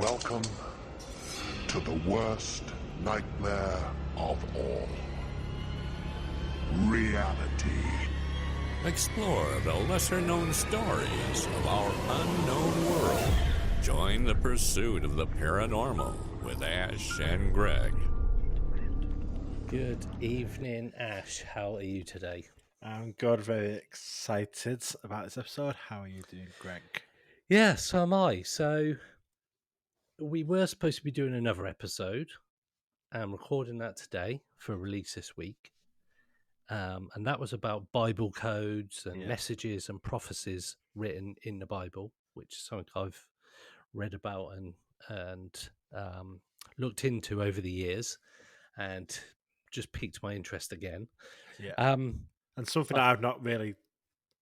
Welcome to the worst nightmare of all. Reality. Explore the lesser-known stories of our unknown world. Join the pursuit of the paranormal with Ash and Greg. Good evening, Ash. How are you today? I'm good, very excited about this episode. How are you doing, Greg? Yeah, so am I. So we were supposed to be doing another episode. I'm recording that today for release this week. And that was about Bible codes and messages and prophecies written in the Bible, which is something I've read about and looked into over the years, and just piqued my interest again. Yeah. And something that I've not really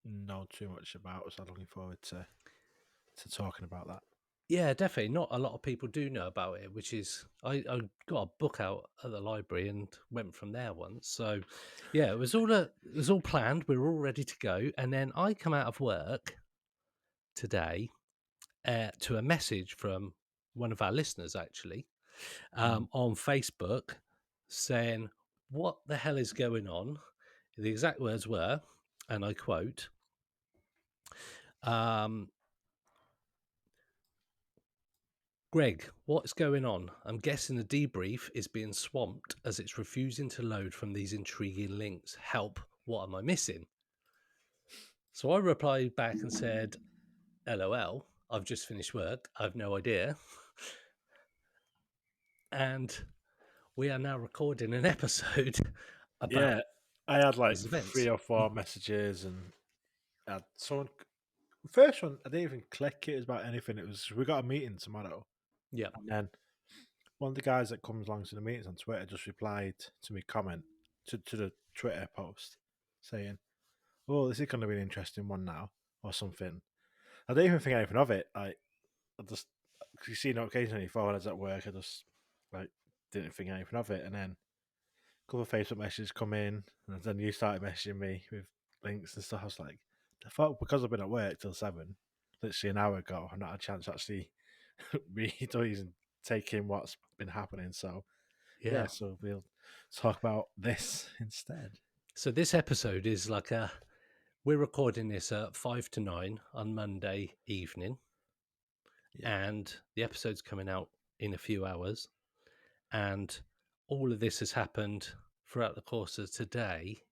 known too much about, so I'm looking forward to talking about that. Yeah, definitely. Not a lot of people do know about it, which is I got a book out at the library and went from there once. So yeah, it was all planned. We were all ready to go, and then I come out of work today to a message from one of our listeners actually on Facebook saying, "What the hell is going on?" The exact words were, and I quote, Greg, what's going on? I'm guessing the debrief is being swamped as it's refusing to load from these intriguing links. Help, what am I missing? So I replied back and said, LOL, I've just finished work. I've no idea. And we are now recording an episode about I had like these events. 3 or 4 messages, and I had someone. First one, I didn't even click it. It was about anything. It was, we got a meeting tomorrow. Yeah. And then one of the guys that comes along to the meetings on Twitter just replied to me comment to the Twitter post saying, "Oh, this is going to be an interesting one now," or something. I didn't even think anything of it. Like, I just, cause you see notifications on your phone as at work. I just like didn't think anything of it, and then a couple of Facebook messages come in, and then you started messaging me with links and stuff. I was like, I thought because I've been at work till 7, literally an hour ago, I've not had a chance to actually read or even take in what's been happening. So yeah, so we'll talk about this instead. So this episode is like we're recording this at 5 to 9 on Monday evening. Yeah. And the episode's coming out in a few hours. And all of this has happened throughout the course of today.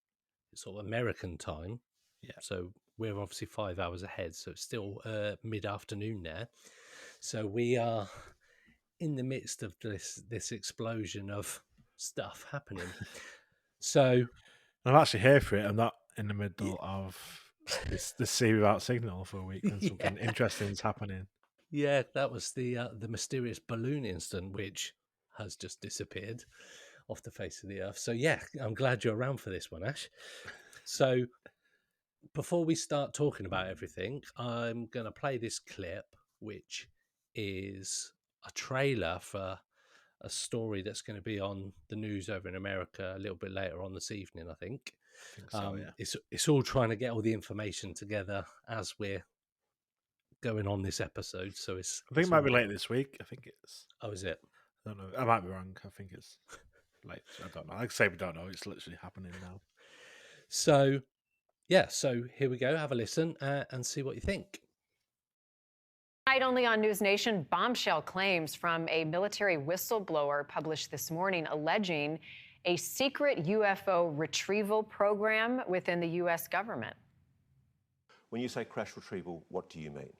It's sort of American time. Yeah. So we're obviously 5 hours ahead. So it's still mid-afternoon there. So we are in the midst of this explosion of stuff happening. So I'm actually here for it. I'm not in the middle of this sea without signal for a week when something interesting is happening. Yeah, that was the mysterious balloon incident, which has just disappeared off the face of the earth. So yeah, I'm glad you're around for this one, Ash. So before we start talking about everything, I'm going to play this clip, which is a trailer for a story that's going to be on the news over in America a little bit later on this evening, I think. So, yeah. It's all trying to get all the information together as we're going on this episode. So I think it might be late this week. I think it's. Oh, is it? I don't know. I might be wrong. I think it's late. I don't know. Like I say, we don't know. It's literally happening now. So, yeah. So here we go. Have a listen and see what you think. Tonight only on News Nation, bombshell claims from a military whistleblower published this morning alleging a secret UFO retrieval program within the U.S. government. When you say crash retrieval, what do you mean?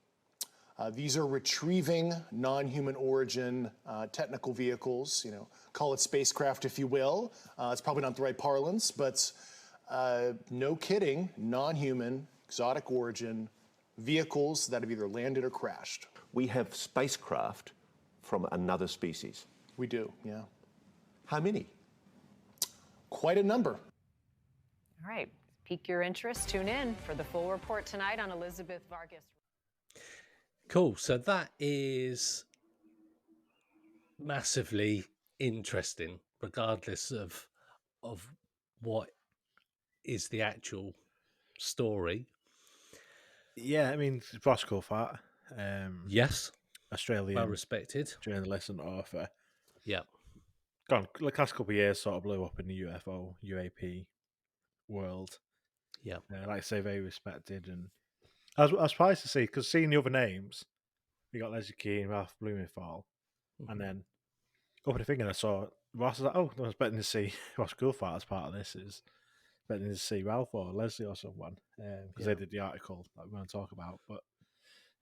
These are retrieving non-human origin technical vehicles, call it spacecraft if you will. It's probably not the right parlance, but no kidding, non-human, exotic origin vehicles that have either landed or crashed. We have spacecraft from another species. We do, yeah. How many? Quite a number. All right, pique your interest. Tune in for the full report tonight on Elizabeth Vargas. Cool. So that is massively interesting, regardless of what is the actual story. Yeah, I mean, it's a practical fact. Yes. Australian Well respected. journalist and author. Yeah. Gone the last couple of years, sort of blew up in the UFO UAP world. Yeah. Like I say, very respected, and I was surprised to see, because seeing the other names, you got Leslie Keane, Ralph Blumenthal, and then over the thing, and I saw Ross. I was like, oh, I was betting to see Ross Coulthard as part of this. Is betting to see Ralph or Leslie or someone, because they did the article that we're going to talk about. But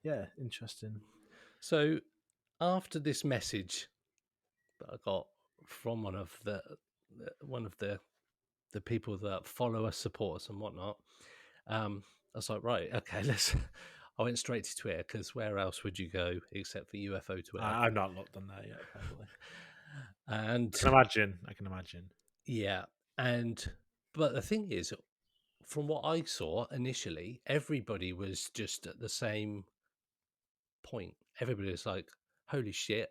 yeah, interesting. So after this message that I got from one of the people that follow us, support us, and whatnot, I was like, right, okay, let's. I went straight to Twitter, because where else would you go except for UFO Twitter? I've not looked on there yet, probably. And I can imagine. yeah, but the thing is, from what I saw initially, everybody was just at the same point. Everybody was like, holy shit,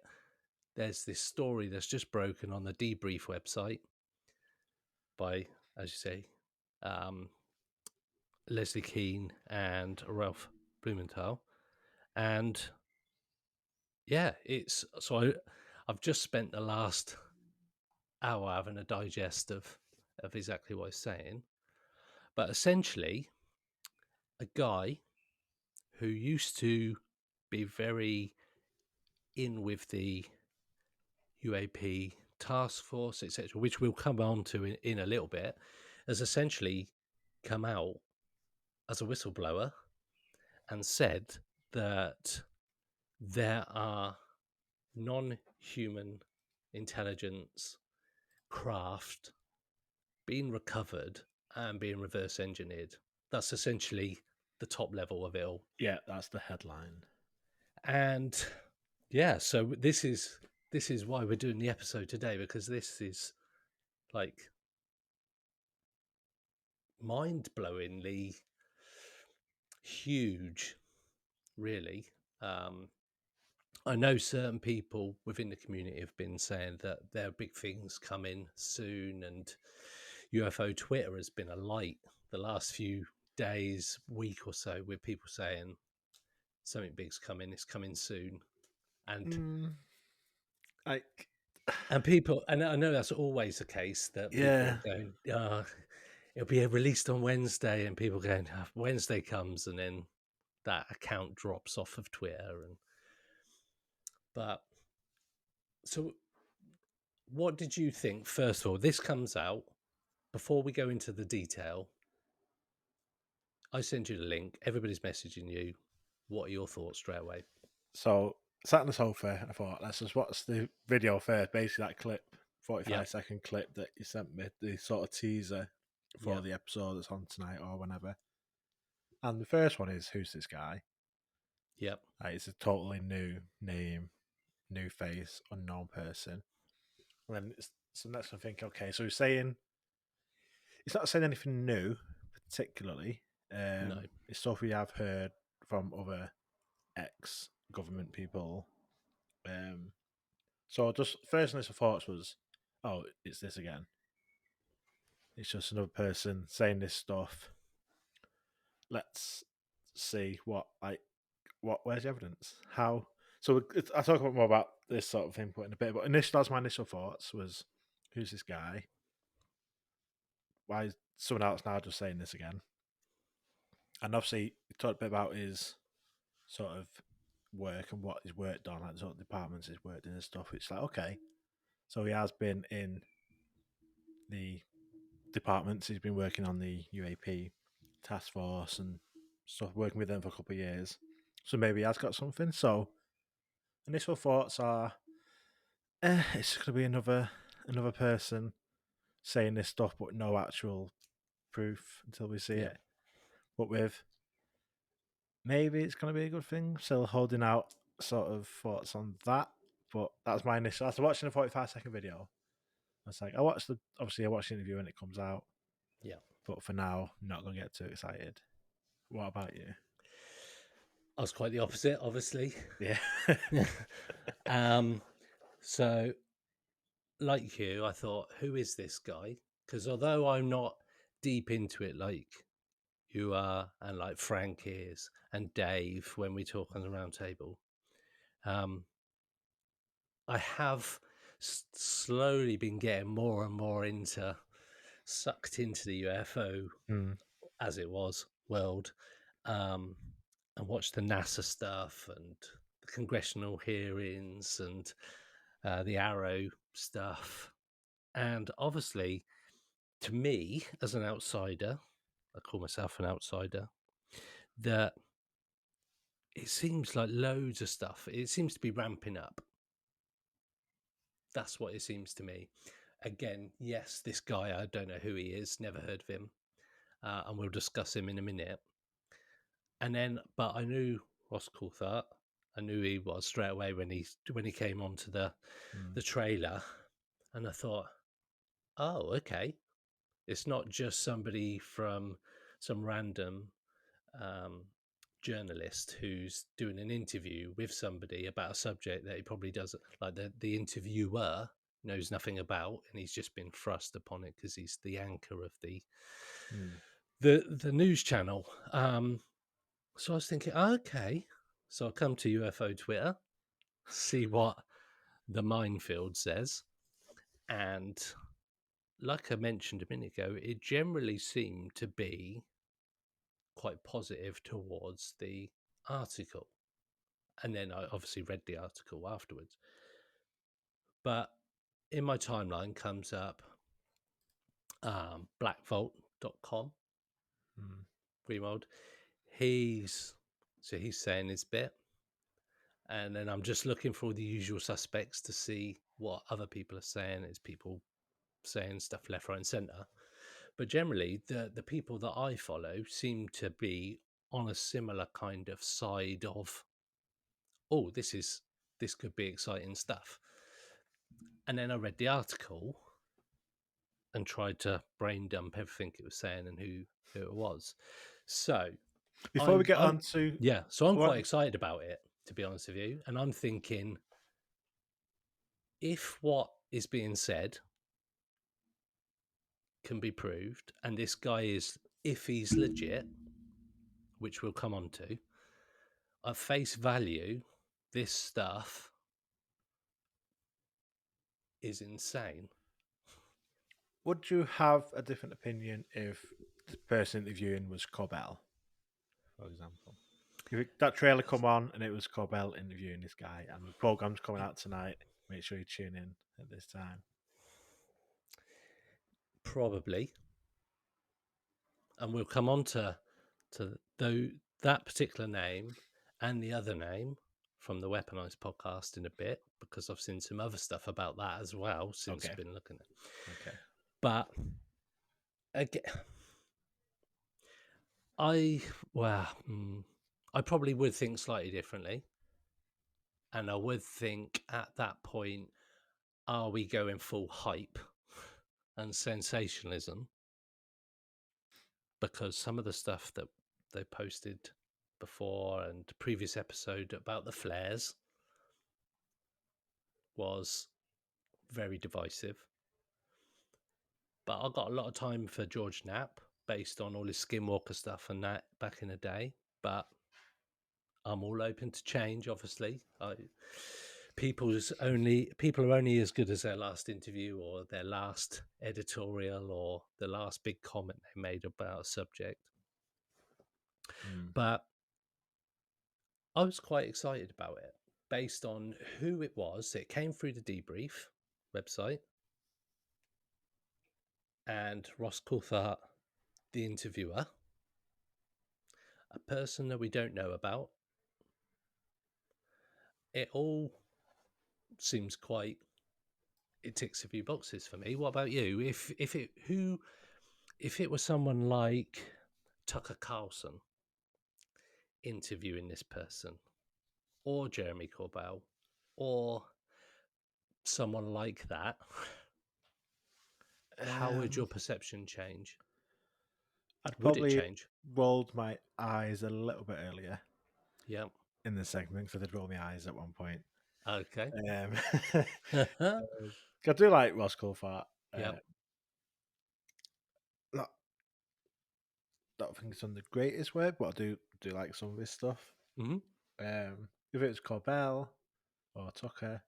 there's this story that's just broken on the Debrief website by, as you say, Leslie Keane and Ralph Blumenthal. And yeah, I've just spent the last hour having a digest of exactly what he's saying. But essentially, a guy who used to be very in with the UAP task force, etc., which we'll come on to in a little bit, has essentially come out as a whistleblower and said that there are non-human intelligence craft being recovered and being reverse engineered. That's essentially the top level of it all. Yeah, that's the headline. And yeah, so this is why we're doing the episode today, because this is like mind-blowingly huge, really. I know certain people within the community have been saying that there are big things coming soon, and UFO Twitter has been alight the last few days, week or so, with people saying something big's coming, it's coming soon. And and people, and I know that's always the case, that people are going, it'll be released on Wednesday, and people going, Wednesday comes, and then that account drops off of Twitter. But so what did you think? First of all, this comes out before we go into the detail. I send you the link. Everybody's messaging you. What are your thoughts straight away? So sat on the sofa, I thought, let's just watch the video first. Basically, that clip, 45-second clip that you sent me, the sort of teaser for the episode that's on tonight or whenever. And the first one is, who's this guy? Yep. It's a totally new name, new face, unknown person. And then so next I think, okay, so he's not saying anything new particularly. No. It's stuff we have heard from other ex-government people. So just first initial thoughts was, oh, it's this again. It's just another person saying this stuff. Let's see where's the evidence? How? So I'll talk more about this sort of input in a bit, but that's my initial thoughts was, who's this guy? Why is someone else now just saying this again? And obviously, he talked a bit about his sort of work and what he's worked on, like the sort of departments he's worked in and stuff. It's like, okay, so he has been in the departments. He's been working on the UAP task force and stuff, working with them for a couple of years. So maybe he has got something. So initial thoughts are, it's going to be another person saying this stuff, but no actual proof until we see it. But with maybe it's going to be a good thing. Still holding out sort of thoughts on that. But that's my initial. After watching the 45-second video, I was like, I watched the interview when it comes out. Yeah. But for now, not going to get too excited. What about you? I was quite the opposite, obviously. Yeah. So, like you, I thought, who is this guy? Because although I'm not deep into it like you are, and like Frank is, and Dave when we talk on the round table, I have slowly been getting more and more sucked into the UFO as it was world, and watched the NASA stuff and the congressional hearings and the Arrow stuff. And obviously, to me, as an outsider, I call myself an outsider, that it seems like loads of stuff. It seems to be ramping up. That's what it seems to me. Again, yes, this guy, I don't know who he is, never heard of him. And we'll discuss him in a minute. And then, but I knew Ross Coulthart. I knew he was straight away when he came onto the trailer, and I thought, oh, okay, it's not just somebody from some random journalist who's doing an interview with somebody about a subject that he probably doesn't like. The interviewer knows nothing about, and he's just been thrust upon it because he's the anchor of the news channel. So I was thinking, okay, so I'll come to UFO Twitter, see what the minefield says, and like I mentioned a minute ago, it generally seemed to be quite positive towards the article. And then I obviously read the article afterwards. But in my timeline comes up blackvault.com, Greenwald. He's saying his bit. And then I'm just looking for the usual suspects to see what other people are saying. It's people saying stuff left, right, and centre. But generally, the people that I follow seem to be on a similar kind of side of, oh, this could be exciting stuff. And then I read the article and tried to brain dump everything it was saying and who it was. So Before we get on to... Yeah, so I'm quite excited about it, to be honest with you. And I'm thinking, if what is being said can be proved, and this guy is, if he's legit, which we'll come on to, at face value, this stuff is insane. Would you have a different opinion if the person interviewing was Corbell, for example? If that trailer come on and it was Corbell interviewing this guy, and the program's coming out tonight, make sure you tune in at this time. Probably. And we'll come on to that particular name and the other name from the Weaponized podcast in a bit, because I've seen some other stuff about that as well since I've been looking at it. Okay. But again, I probably would think slightly differently. And I would think at that point, are we going full hype and sensationalism? Because some of the stuff that they posted before and previous episode about the flares was very divisive. But I got a lot of time for George Knapp based on all his Skinwalker stuff and that back in the day. But I'm all open to change, obviously. People are only as good as their last interview or their last editorial or the last big comment they made about a subject. But I was quite excited about it based on who it was. It came through the Debrief website, and Ross Coulthart, the interviewer, a person that we don't know about. It all seems quite, it ticks a few boxes for me. What about you? If it was someone like Tucker Carlson interviewing this person, or Jeremy Corbell, or someone like that, how would your perception change? I'd Would it probably change? rolled my eyes a little bit earlier. Yeah. In the segment, because I did roll my eyes at one point. Okay. I do like Ross Coulthart. Yeah. Don't think it's done the greatest work, but I do like some of his stuff. Mm-hmm. If it was Corbell, or Tucker.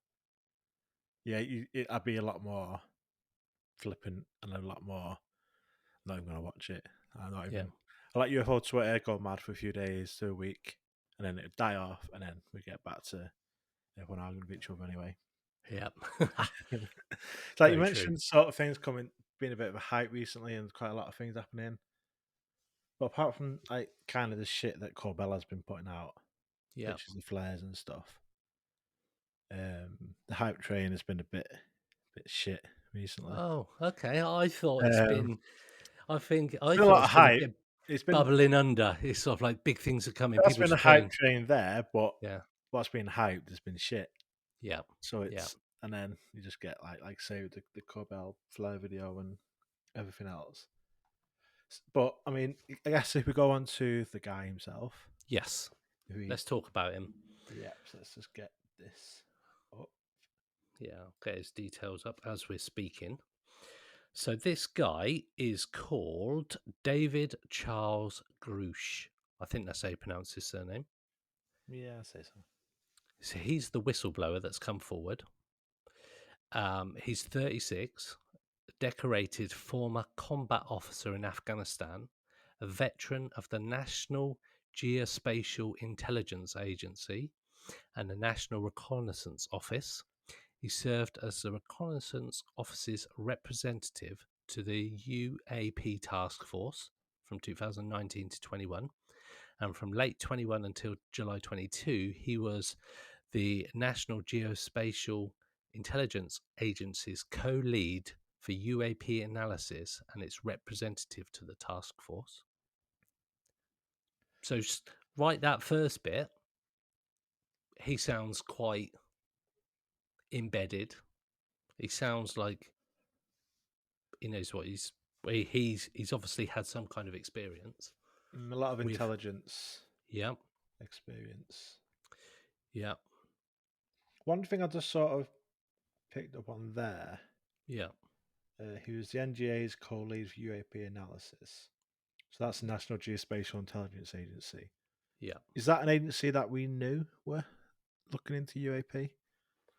Yeah, I'd be a lot more flippant and a lot more. Not even gonna watch it. I'm not even. I like UFO Twitter go mad for a few days to a week, and then it die off, and then we get back to everyone arguing with each other anyway. Yep. It's like you Very true. mentioned, sort of things being a bit of a hype recently, and quite a lot of things happening. But apart from like kind of the shit that Corbella's been putting out, Yeah. pictures of flares and stuff, the hype train has been a bit shit recently. Oh, okay. I thought it's Um, been. I been a thought lot it's of been a hype. bit It's been bubbling under. It's sort of like big things are coming. that's People been a just hype going. train there, but Yeah. what's been hyped has been shit. Yeah. So Yeah. it's and then you just get like say the Corbell flare video and everything else. But I mean, I guess if we go on to the guy himself, Yes. Let's talk about him. Yeah, so let's just get this up. Yeah, I'll get his details up as we're speaking. So this guy is called David Charles Grusch. I think that's how you pronounce his surname. Yeah, I say so. So he's the whistleblower that's come forward. He's 36, a decorated former combat officer in Afghanistan, a veteran of the National Geospatial Intelligence Agency and the National Reconnaissance Office. He served as the Reconnaissance Office's representative to the UAP task force from 2019 to 21. And from late 21 until July 22, he was the National Geospatial Intelligence Agency's co-lead for UAP analysis and its representative to the task force. So right that first bit, he sounds quite embedded. He sounds like he knows what he's obviously had some kind of experience. A lot of with intelligence yeah experience. yeah One thing I just sort of picked up on there, yeah he was the NGA's co-lead for UAP analysis. So that's the National Geospatial Intelligence Agency. yeah Is that an agency that we knew were looking into UAP?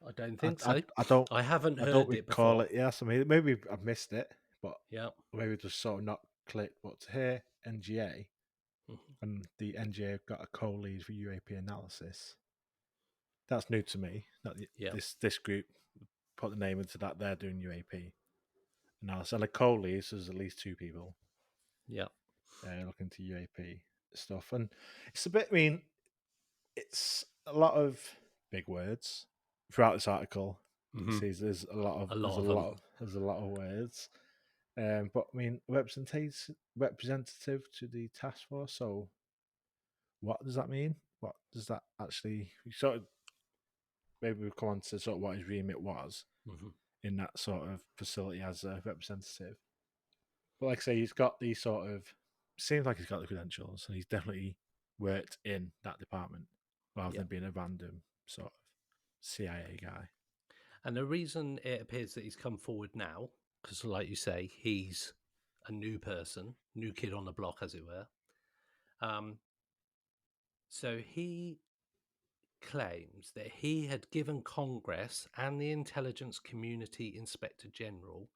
I don't think so. I don't. I haven't I don't heard it recall before. it. Yes, I mean maybe I've missed it, but Yeah. maybe just sort of not clicked. But to hear NGA and the NGA have got a co-lead for UAP analysis, that's new to me. That Yeah. this group put the name into that they're doing UAP analysis. And a co-lead, so there's at least two people. Yeah. Looking to UAP stuff, and it's a bit. I mean, it's a lot of big words throughout this article. Mm-hmm. There's a lot of words. But I mean, representative to the task force. So, what does that mean? What does that actually? Sort of, maybe we'll come on to sort of what his remit was in that sort of facility as a representative. But like I say, he's got these sort of. Seems like he's got the credentials, and he's definitely worked in that department rather than being a random sort of CIA guy. And the reason it appears that he's come forward now, because like you say, he's a new person, new kid on the block, as it were. So he claims that he had given Congress and the intelligence community inspector general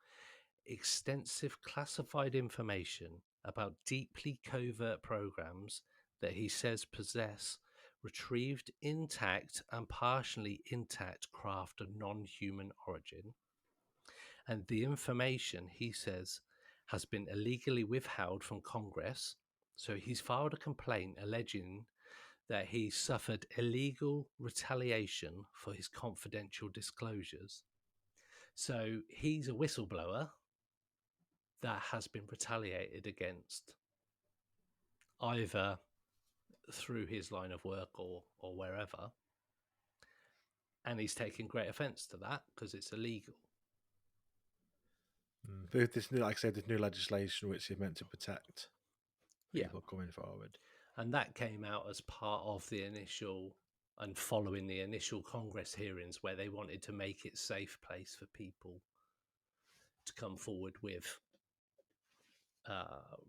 extensive classified information about deeply covert programs that he says possess retrieved intact and partially intact craft of non-human origin. And the information, he says, has been illegally withheld from Congress. So he's filed a complaint alleging that he suffered illegal retaliation for his confidential disclosures. So he's a whistleblower that has been retaliated against either through his line of work or wherever. And he's taken great offence to that because it's illegal. This new, like I said, this new legislation which is meant to protect people coming forward. And that came out as part of the initial and following the initial Congress hearings where they wanted to make it a safe place for people to come forward with,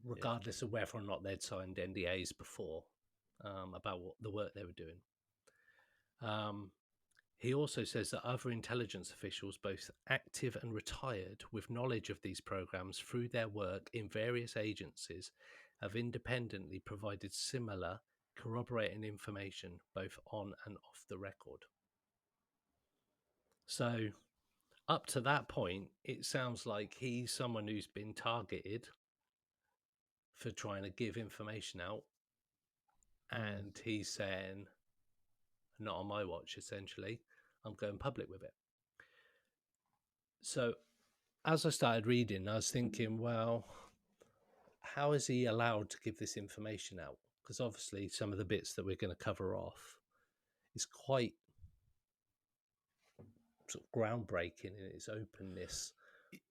regardless of whether or not they'd signed NDAs before, about what the work they were doing. He also says that other intelligence officials, both active and retired, with knowledge of these programs through their work in various agencies, have independently provided similar corroborating information both on and off the record. So, up to that point, it sounds like he's someone who's been targeted for trying to give information out. And he's saying, not on my watch, essentially. I'm going public with it. So, as I started reading, I was thinking, well, how is he allowed to give this information out? Because obviously, some of the bits that we're going to cover off is quite sort of groundbreaking in its openness.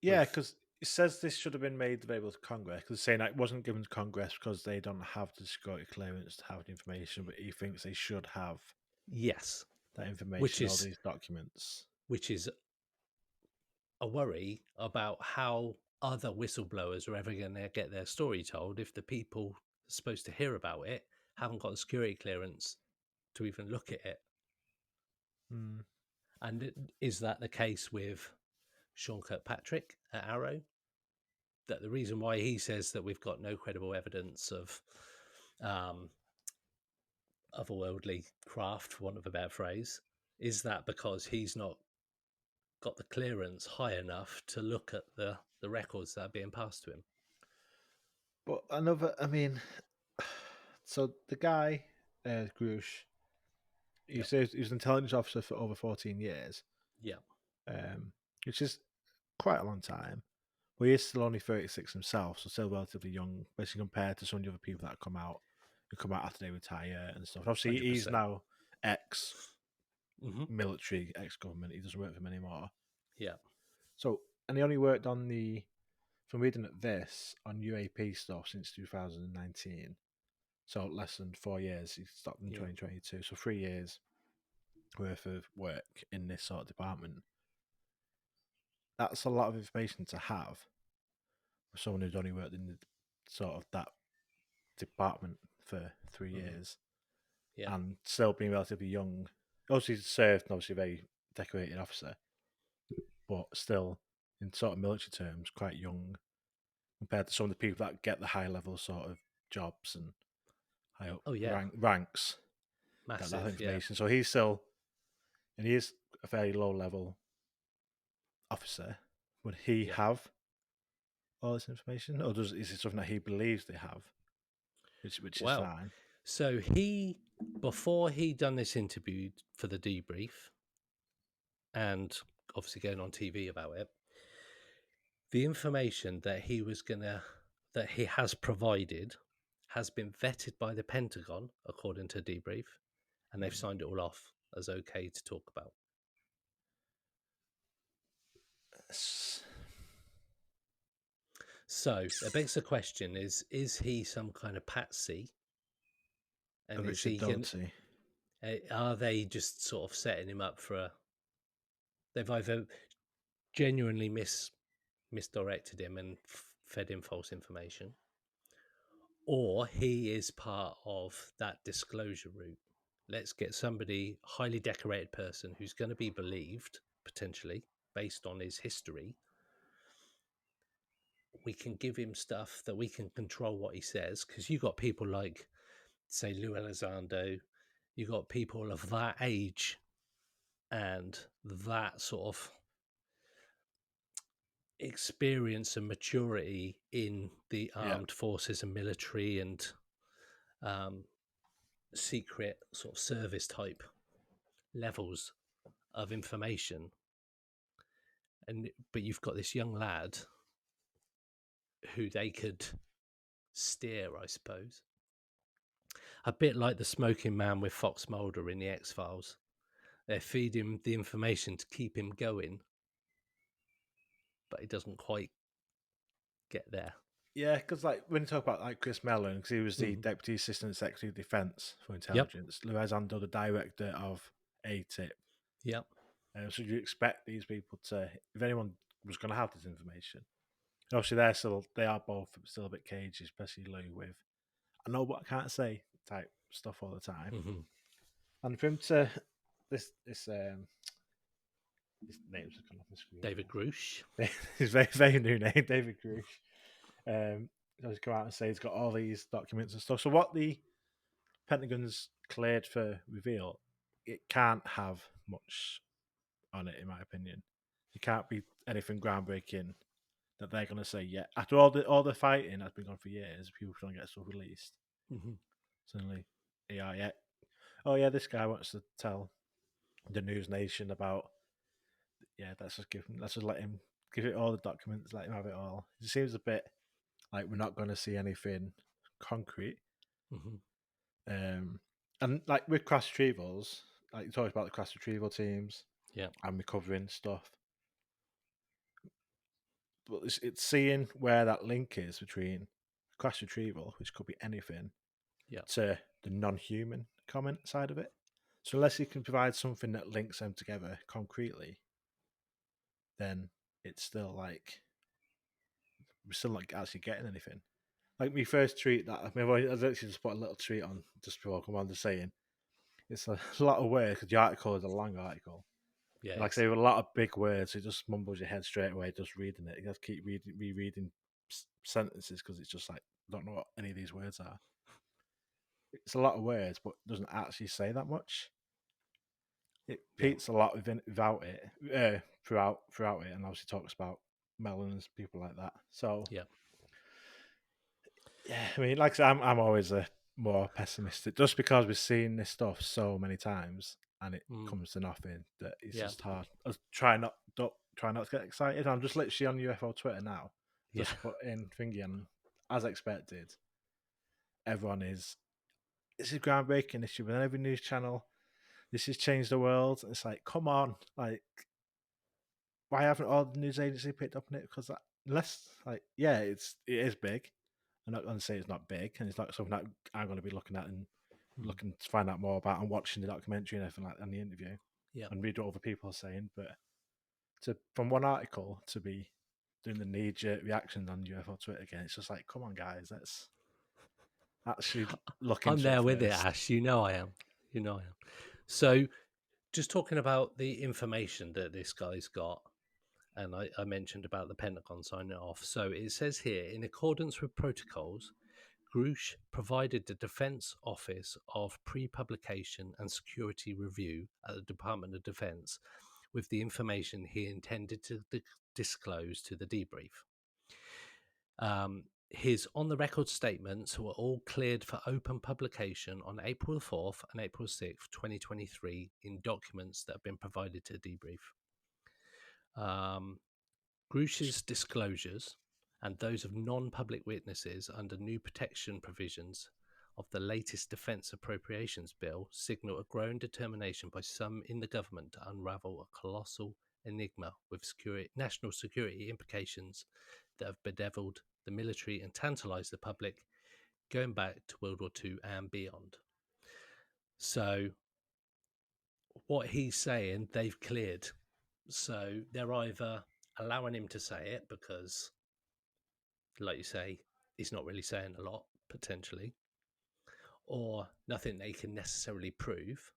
Yeah, because it says this should have been made available to Congress, because it's saying that it wasn't given to Congress because they don't have the security clearance to have the information, but he thinks they should have Yes, that information, all these documents. which is a worry about how other whistleblowers are ever going to get their story told if the people supposed to hear about it haven't got the security clearance to even look at it. And is that the case with Sean Kirkpatrick at Arrow? That the reason why he says that we've got no credible evidence of otherworldly craft, for want of a better phrase, is that because he's not got the clearance high enough to look at the records that are being passed to him? But so the guy, Grusch, he says he was an intelligence officer for over 14 years. Yeah. Which is quite a long time. But he is still only 36 himself, so still relatively young, basically compared to some of the other people that come out who come out after they retire and stuff. Obviously, 100%. he's now ex-military, ex-government. He doesn't work for them anymore. Yeah. So, and he only worked on from reading at this, on UAP stuff since 2019. So less than 4 years. He stopped in 2022. So 3 years worth of work in this sort of department. That's a lot of information to have for someone who's only worked in the, sort of that department for 3 years, and still being relatively young. Obviously served, obviously a very decorated officer, but still in sort of military terms quite young compared to some of the people that get the high level sort of jobs and high up ranks. Massive, that information. So he's still, and he is a fairly low level officer. Would he have all this information, or is it something that he believes they have, which is fine? So before he done this interview for the debrief, and obviously going on TV about it, the information that he has provided has been vetted by the Pentagon, according to Debrief, and they've signed it all off as okay to talk about. So it begs the question: is he some kind of patsy? And is he are they just sort of setting him up for they've either genuinely misdirected him and fed him false information, or he is part of that disclosure route. Let's get somebody, highly decorated person who's going to be believed, potentially, based on his history. We can give him stuff that we can control what he says, because you got people like, say, Lou Elizondo, you got people of that age and that sort of experience and maturity in the armed forces and military and secret sort of service type levels of information. But you've got this young lad who they could steer, I suppose. A bit like the smoking man with Fox Mulder in the X-Files. They feed him the information to keep him going, but he doesn't quite get there. Yeah, because like when you talk about like Chris Mellon, because he was the Deputy Assistant Secretary of Defence for Intelligence, Lou Elizondo, the Director of ATIP. Yep. So you expect these people to, if anyone was going to have this information, obviously they are both still a bit cagey, especially Lou with I know what I can't say type stuff all the time. And for him to this his name's just gone off the screen. David Grusch. His very new name, David Grusch. He's come out and say he's got all these documents and stuff. So what the Pentagon's cleared for reveal, it can't have much on it, in my opinion. It can't be anything groundbreaking that they're going to say, yeah. After all the fighting that's been going for years, people trying to get stuff released. Mm-hmm. Suddenly, yeah. Oh yeah, this guy wants to tell the News Nation about. Yeah, let's just let him give it all the documents, let him have it all. It seems a bit like we're not going to see anything concrete. Mm-hmm. And like with crash retrievals, like you talked about the crash retrieval teams, Yeah, and recovering stuff. But it's seeing where that link is between crash retrieval, which could be anything, to the non-human comment side of it. So unless you can provide something that links them together concretely, then it's still like we're still not actually getting anything. Like my first tweet that I actually just put a little tweet on just before I come on, just saying it's a lot of words because the article is a long article. yeah. Like I say, with a lot of big words, it just mumbles your head straight away just reading it. You have to keep rereading sentences because it's just like I don't know what any of these words are. It's a lot of words, but it doesn't actually say that much. It repeats a lot without it, throughout it, and obviously talks about melons, people like that. So yeah, I mean, like I said, I'm always a more pessimistic just because we've seen this stuff so many times and it comes to nothing that it's just hard. I try not to get excited. I'm just literally on UFO Twitter now, just put in thingy, and as expected, everyone is. This is groundbreaking. This should be on every news channel. This has changed the world. It's like, come on, like, why haven't all the news agencies picked up on it? Because unless, like, yeah, it is big. I'm not going to say it's not big, and it's not something that I'm going to be looking at and looking to find out more about and watching the documentary and everything like that in the interview, and read what other people are saying. But from one article to be doing the knee-jerk reactions on UFO Twitter again, it's just like, come on, guys, let's actually look into I'm there with it, first. Ash. You know I am. So, just talking about the information that this guy's got, and I mentioned about the Pentagon signing it off. So it says here, in accordance with protocols, Grusch provided the Defense Office of Pre-Publication and Security Review at the Department of Defense with the information he intended to disclose to the debrief. His on-the-record statements were all cleared for open publication on April 4th and April 6th, 2023 in documents that have been provided to debrief. Grusch's disclosures and those of non-public witnesses under new protection provisions of the latest Defence Appropriations Bill signal a growing determination by some in the government to unravel a colossal enigma with national security implications that have bedeviled the military and tantalised the public going back to World War II and beyond. So what he's saying, they've cleared. So they're either allowing him to say it because, like you say, he's not really saying a lot, potentially, or nothing they can necessarily prove.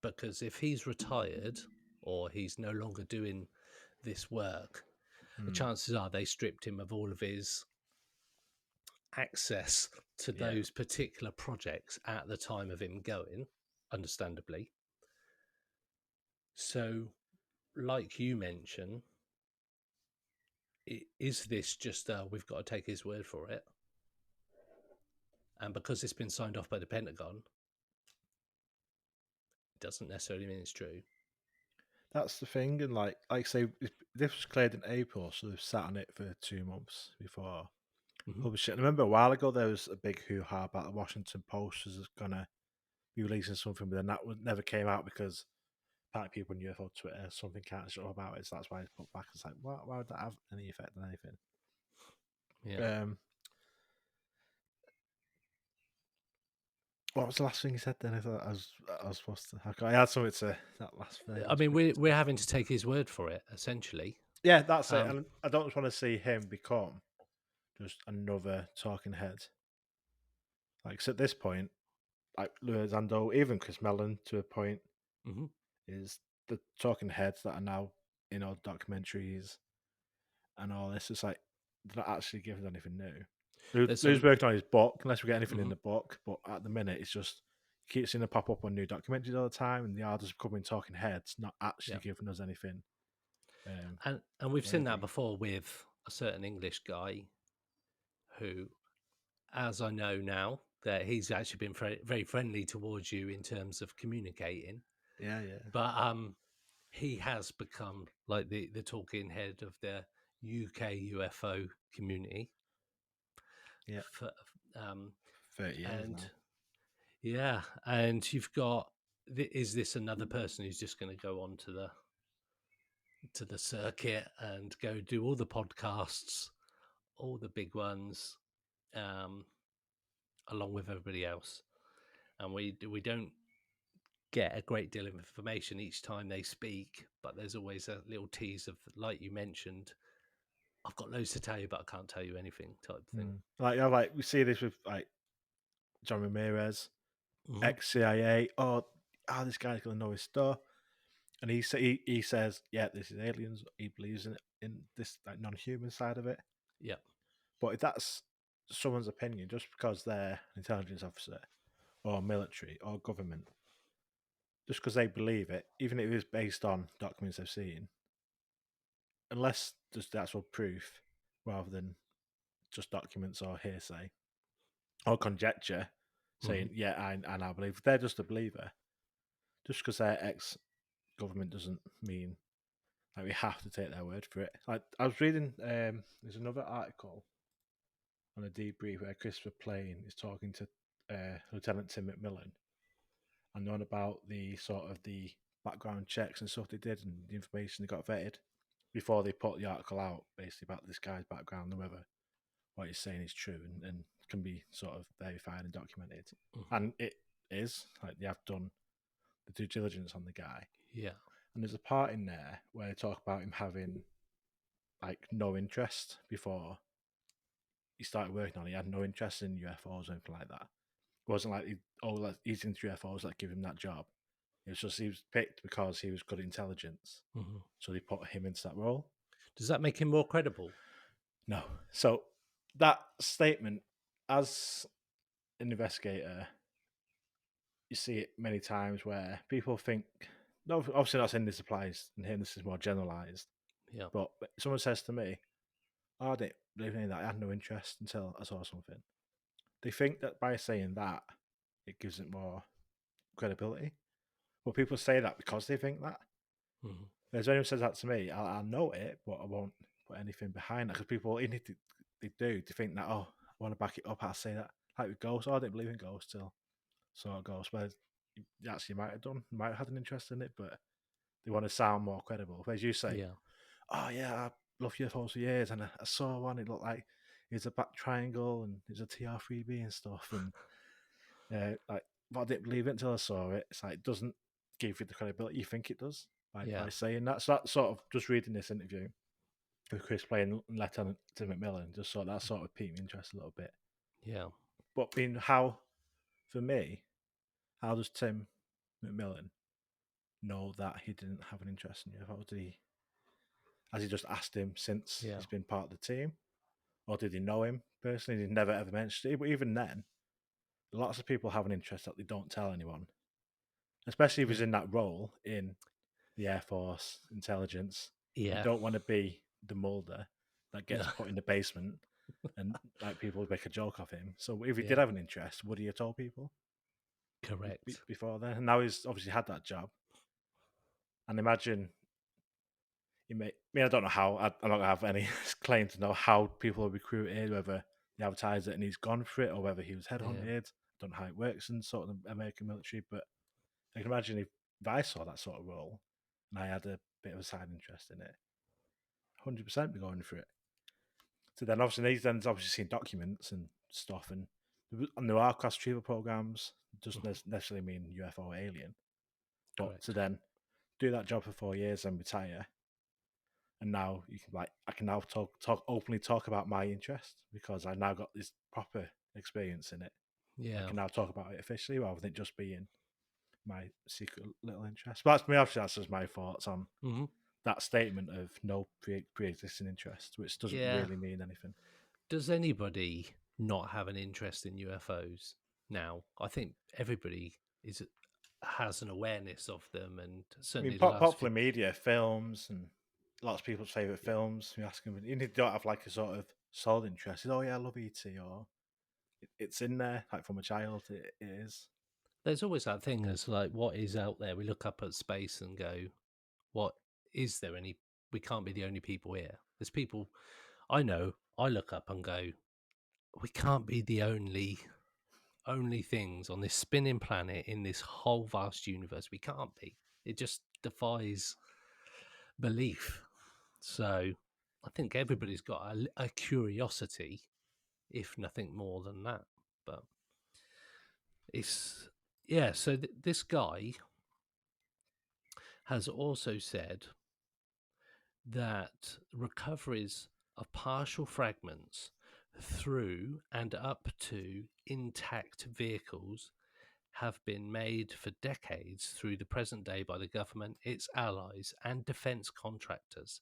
Because if he's retired or he's no longer doing this work, the chances are they stripped him of all of his access to those particular projects at the time of him going, understandably. So, like you mentioned, is this just we've got to take his word for it? And because it's been signed off by the Pentagon, it doesn't necessarily mean it's true. That's the thing, and like I say, this was cleared in April, so they've sat on it for 2 months before publishing it. I remember a while ago there was a big hoo-ha about the Washington Post was going to be releasing something, but then that never came out because apparently people on UFO Twitter, something can't shut up about it, so that's why it's put back. It's like, why would that have any effect on anything? Yeah. What was the last thing he said then? I thought I was supposed to. I had something to that last thing. I mean, we're having to take his word for it, essentially. Yeah, that's it. And I don't just want to see him become just another talking head. Like, so at this point, like Louis Zando, even Chris Mellon to a point, is the talking heads that are now in all documentaries and all this. It's like they're not actually giving us anything new. There's Lou's some- working on his book, unless we get anything in Mhm. the book. But at the minute, it's just you keep seeing it pop up on new documentaries all the time, and they are just becoming talking heads, not actually Yeah. giving us anything. And we've seen that Maybe. before with a certain English guy who, as I know now, that he's actually been very friendly towards you in terms of communicating. Yeah. But he has become like the talking head of the UK UFO community. Yeah. For, 30 years and now. yeah, and you've got is this another person who's just going to go on to the circuit and go do all the podcasts, all the big ones, along with everybody else, and we don't get a great deal of information each time they speak, but there's always a little tease of, like you mentioned, I've got loads to tell you, but I can't tell you anything type thing. Like we see this with like John Ramirez, Mhm. ex CIA. This guy's gonna know his stuff, and he says, yeah, this is aliens. He believes in this like non-human side of it. Yeah. But if that's someone's opinion, just because they're an intelligence officer or military or government, just because they believe it, even if it is based on documents they've seen, unless there's the actual proof rather than just documents or hearsay or conjecture saying, yeah, I now believe, they're just a believer. Just because they're ex-government doesn't mean like we have to take their word for it. Like I was reading, there's another article on a debrief where Christopher Plain is talking to Lieutenant Tim McMillan, and they're on about the sort of the background checks and stuff they did and the information they got vetted before they put the article out, basically about this guy's background and whether what he's saying is true and can be sort of verified and documented. And it is, like they have done the due diligence on the guy. Yeah. And there's a part in there where they talk about him having like no interest before he started working on it. He had no interest in UFOs or anything like that. It wasn't like he's into UFOs that give him that job. It was just he was picked because he was good at intelligence. So they put him into that role. Does that make him more credible? No. So that statement, as an investigator, you see it many times where people think, no, obviously not saying this applies and here this is more generalized. Yeah. But someone says to me, I didn't believe any of that. I had no interest until I saw something. They think that by saying that, it gives it more credibility. But people say that because they think that. If anyone says that to me, I'll know it, but I won't put anything behind that because people, they think that, I want to back it up. I'll say that. Like with ghosts, I didn't believe in ghosts till saw a ghost. Whereas you actually might have done, might have had an interest in it, but they want to sound more credible. Whereas you say, oh yeah, I love UFOs for years, and I saw one. It looked like it was a back triangle, and it was a TR3B and stuff. And like, but I didn't believe it until I saw it. It's like it doesn't give you the credibility you think it does by saying that. So that sort of just reading this interview with Chris playing Lieutenant Tim McMillan, just sort that sort of piqued my interest a little bit. Yeah. But for me, how does Tim McMillan know that he didn't have an interest in UFOs? Has he just asked him since he's been part of the team? Or did he know him personally? He never ever mentioned it. But even then, lots of people have an interest that they don't tell anyone. Especially if he's in that role in the Air Force, intelligence. Yeah. You don't want to be the Mulder that gets put in the basement and like people would make a joke of him. So if he did have an interest, would he have told people? Correct. Before then? And now he's obviously had that job. And imagine I don't know how. I'm not going to have any claim to know how people are recruited, whether they advertise it and he's gone for it, or whether he was headhunted. I don't know how it works in sort of the American military, but I can imagine if I saw that sort of role and I had a bit of a side interest in it, 100% be going for it. So then obviously he's obviously seen documents and stuff, and there are class retrieval programs. Doesn't necessarily mean UFO or alien, but to then do that job for 4 years and retire. And now you can I can now openly talk about my interest because I've now got this proper experience in it. Yeah. I can now talk about it officially rather than just being my secret little interest. But that's me. Obviously, that's just my thoughts on Mm-hmm. that statement of no pre-existing interest, which doesn't Yeah. really mean anything. Does anybody not have an interest in UFOs now? I think everybody has an awareness of them, and I certainly mean, the last popular media, films, and lots of people's favourite films. You ask them, you don't have like a sort of solid interest. Oh yeah, I love ET, or it's in there, like from a child. It is. There's always that thing as like, what is out there? We look up at space and go, what is there any? We can't be the only people here. There's people I know. I look up and go, we can't be the only things on this spinning planet in this whole vast universe. We can't be. It just defies belief. So I think everybody's got a curiosity, if nothing more than that. But it's, yeah. So this guy has also said that recoveries of partial fragments through and up to intact vehicles have been made for decades through the present day by the government, its allies, and defence contractors.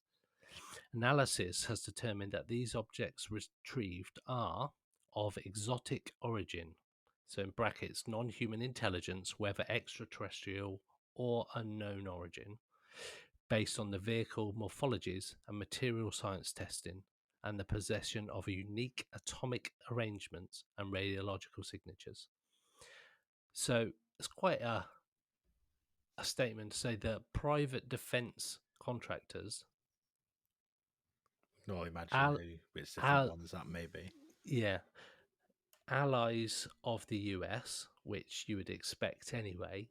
Analysis has determined that these objects retrieved are of exotic origin, so in brackets, non-human intelligence, whether extraterrestrial or unknown origin, based on the vehicle morphologies and material science testing, and the possession of unique atomic arrangements and radiological signatures. So it's quite a statement to say that private defence contractors, No, imagine al- it's different al- ones that may be. yeah, allies of the US, which you would expect anyway,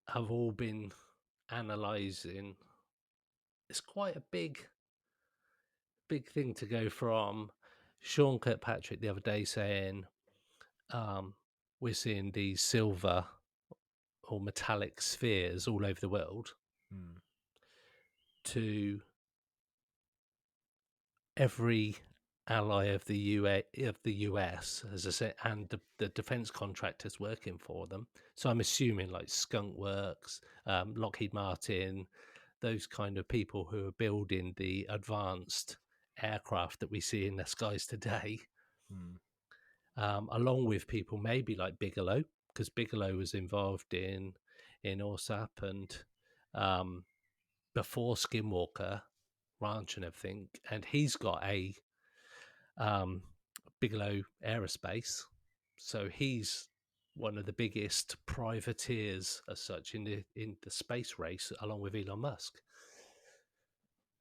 have all been analysing. It's quite a big thing to go from Sean Kirkpatrick the other day saying, we're seeing these silver or metallic spheres all over the world, to every ally of the US, as I said, and the defense contractors working for them. So I'm assuming like Skunk Works, Lockheed Martin, those kind of people who are building the advanced aircraft that we see in the skies today, along with people maybe like Bigelow, because Bigelow was involved in ORSAP and before Skinwalker Ranch and everything, and he's got a Bigelow Aerospace, so he's one of the biggest privateers as such in the space race, along with Elon Musk.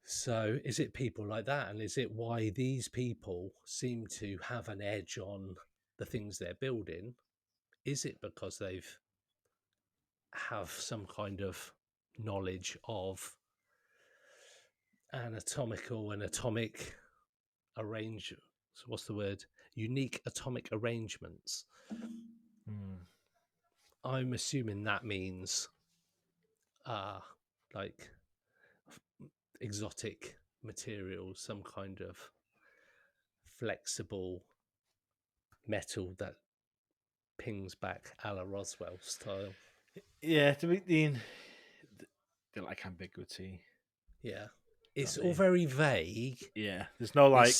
So is it people like that, and is it why these people seem to have an edge on the things they're building? Is it because they've have some kind of knowledge of anatomical and atomic so what's the word? Unique atomic arrangements. I'm assuming that means like exotic materials, some kind of flexible metal that pings back a la Roswell style. Yeah, to be the like ambiguity. Yeah. It's all very vague. Yeah, there's no like,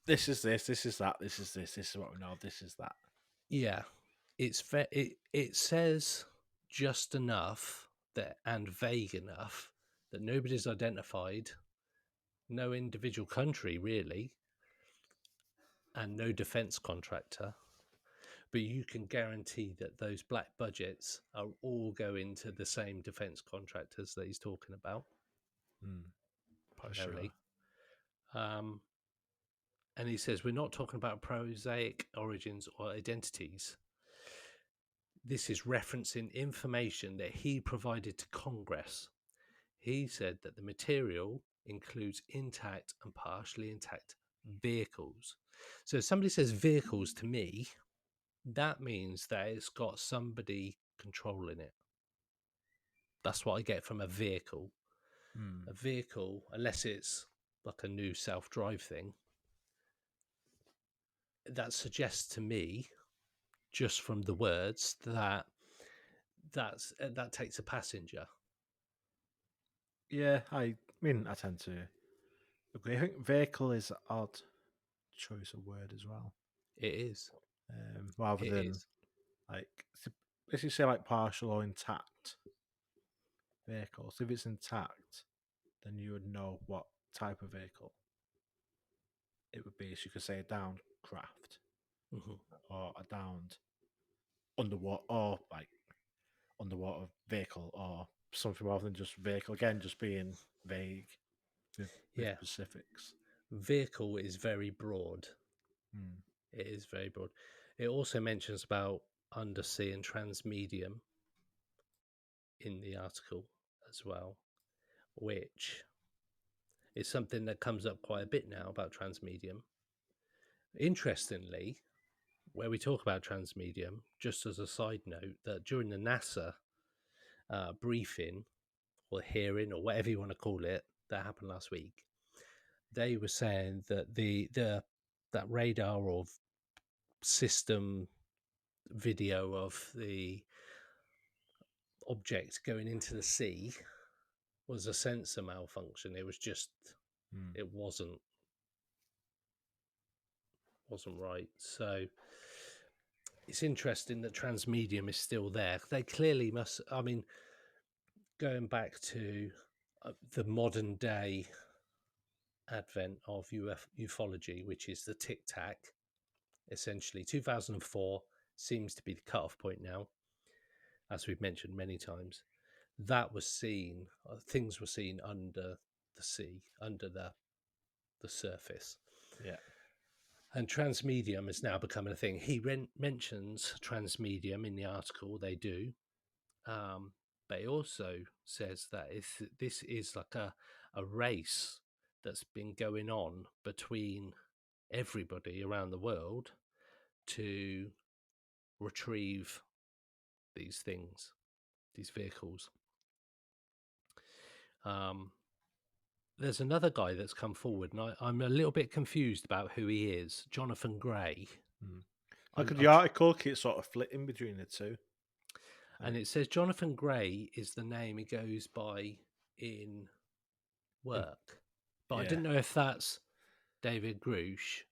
this is this is that, this is this is what we know, this is that. Yeah, it says just enough that and vague enough that nobody's identified, no individual country really, and no defense contractor. But you can guarantee that those black budgets are all going to the same defense contractors that he's talking about, primarily. Sure. And he says we're not talking about prosaic origins or identities. This is referencing information that he provided to Congress. He said that the material includes intact and partially intact vehicles. So if somebody says vehicles to me, that means that it's got somebody controlling it. That's what I get from a vehicle. A vehicle, unless it's like a new self-drive thing, that suggests to me, just from the words, that that takes a passenger. Yeah, I mean, I tend to agree. I think vehicle is an odd choice of word as well. It is. Rather It than is. like, if you say like partial or intact vehicle, so if it's intact, then you would know what type of vehicle it would be. So you could say a downed craft Mhm. or a downed underwater or like underwater vehicle or something rather than just vehicle. Again, just being vague with Yeah. specifics. Vehicle is very broad. Hmm. It is very broad. It also mentions about undersea and transmedium in the article as well, which is something that comes up quite a bit now about transmedium. Interestingly, where we talk about transmedium, just as a side note, that during the NASA briefing or hearing or whatever you want to call it that happened last week, they were saying that that radar or system video of the object going into the sea was a sensor malfunction. It was just it wasn't right. So it's interesting that transmedium is still there. They clearly must. I mean, going back to the modern day advent of ufology, which is the tic tac, essentially 2004 seems to be the cutoff point now, as we've mentioned many times. That was seen, things were seen under the sea, under the surface. Yeah. And transmedium is now becoming a thing. He mentions transmedium in the article, they do. But he also says that this is like a race that's been going on between everybody around the world to retrieve these things, these vehicles. There's another guy that's come forward, and I'm a little bit confused about who he is. Jonathan Gray. Look at the article, keeps sort of flitting between the two. And it says Jonathan Gray is the name he goes by in work. But I didn't know if that's David Grusch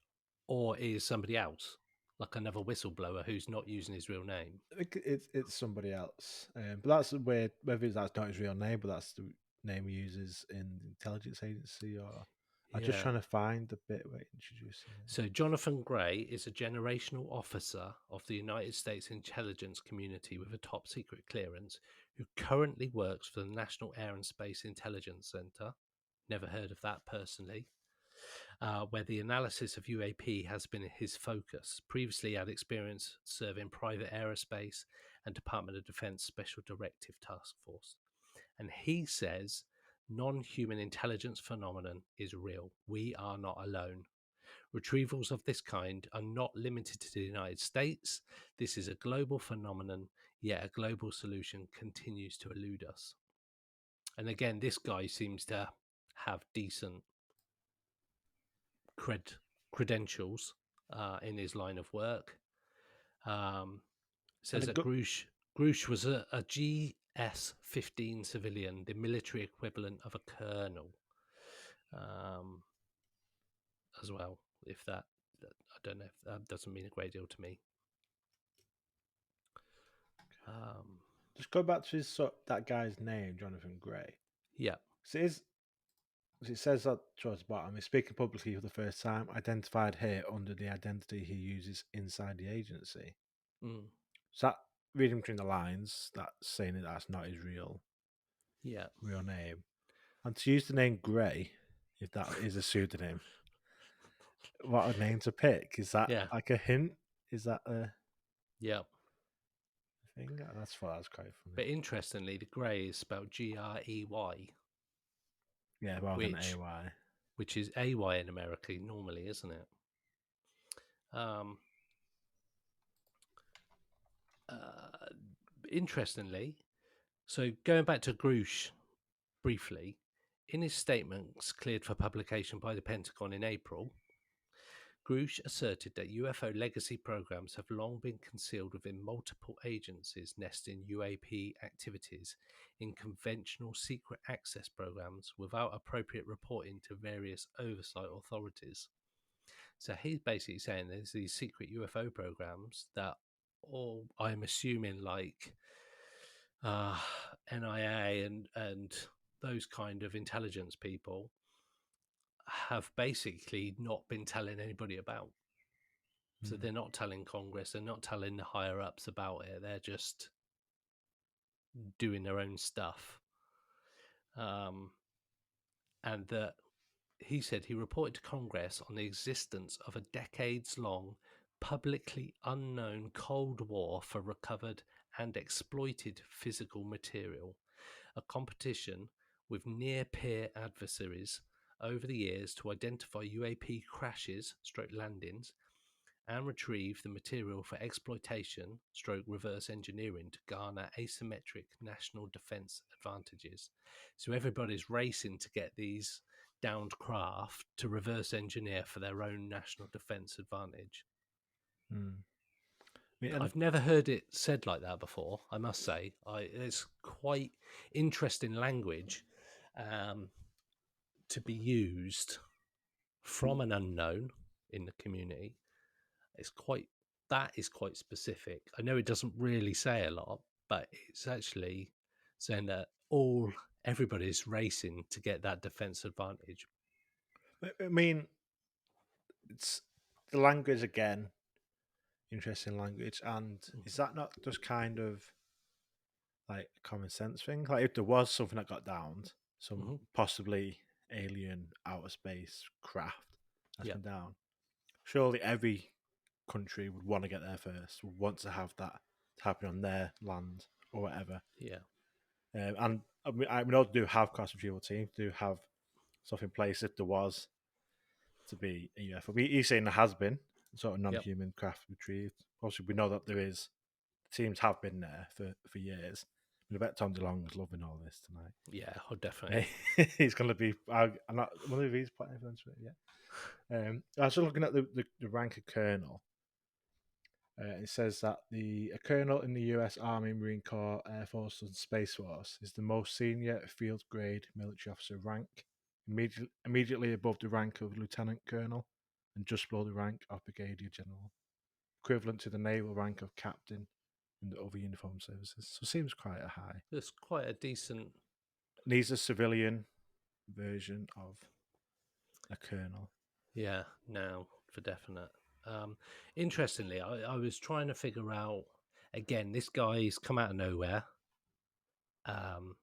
or is somebody else, like another whistleblower who's not using his real name. It's somebody else. But that's weird, whether that's not his real name, but that's the name he uses in the intelligence agency or... I'm just trying to find the bit where it introduces it. So Jonathan Gray is a generational officer of the United States intelligence community with a top secret clearance who currently works for the National Air and Space Intelligence Center. Never heard of that personally. Where the analysis of UAP has been his focus. Previously had experience serving private aerospace and Department of Defense Special Directive Task Force. And he says non-human intelligence phenomenon is real. We are not alone. Retrievals of this kind are not limited to the United States. This is a global phenomenon, yet a global solution continues to elude us. And again, this guy seems to have decent credentials in his line of work. Says that Grusch was a GS-15 civilian, the military equivalent of a colonel, as well. If that, I don't know if that doesn't mean a great deal to me. Just go back to that guy's name, Jonathan Gray. Yeah. So it says that towards the bottom, he's speaking publicly for the first time, identified here under the identity he uses inside the agency. So that, reading between the lines, that's saying that that's not his real name. And to use the name Gray, if that is a pseudonym, what a name to pick. Is that like a hint? Is that a thing? That's quite funny. But interestingly, the Gray is spelled Grey. Yeah, rather than AY. Which is AY in America normally, isn't it? Interestingly, so going back to Grusch briefly, in his statements cleared for publication by the Pentagon in April, Grusch asserted that UFO legacy programs have long been concealed within multiple agencies nesting UAP activities in conventional secret access programs without appropriate reporting to various oversight authorities. So he's basically saying there's these secret UFO programs that all, I'm assuming, like NIA and those kind of intelligence people have basically not been telling anybody about. So they're not telling Congress, they're not telling the higher ups about it. They're just doing their own stuff. And that he said he reported to Congress on the existence of a decades-long, publicly unknown Cold War for recovered and exploited physical material, a competition with near-peer adversaries over the years to identify UAP crashes, stroke landings, and retrieve the material for exploitation, stroke reverse engineering to garner asymmetric national defense advantages. So everybody's racing to get these downed craft to reverse engineer for their own national defense advantage. I've never heard it said like that before, I must say. It's quite interesting language to be used from an unknown in the community. That is quite specific. I know it doesn't really say a lot, but it's actually saying that everybody's racing to get that defense advantage. I mean, it's the language again, interesting language, and is that not just kind of like a common sense thing? Like if there was something that got downed, some possibly alien outer space craft that's been down, surely every country would want to get there first, would want to have that happen on their land or whatever. Yeah. And I know they do have cross retrieval teams, do have stuff in place if there was to be a UFO. He's saying there has been sort of non-human craft retrieved. Obviously, we know that there is. Teams have been there for years. I bet Tom DeLonge is loving all this tonight. Yeah, definitely. He's going to be. I'm not one of these putting evidence for it yet. I was looking at the rank of colonel. It says that a colonel in the U.S. Army, Marine Corps, Air Force, and Space Force is the most senior field grade military officer rank, immediately above the rank of lieutenant colonel, and just below the rank of brigadier general, equivalent to the naval rank of captain in the other uniformed services. So it seems quite a high. It's quite a decent. And he's a civilian version of a colonel. Yeah, now for definite. Interestingly, I was trying to figure out, again, this guy's come out of nowhere. And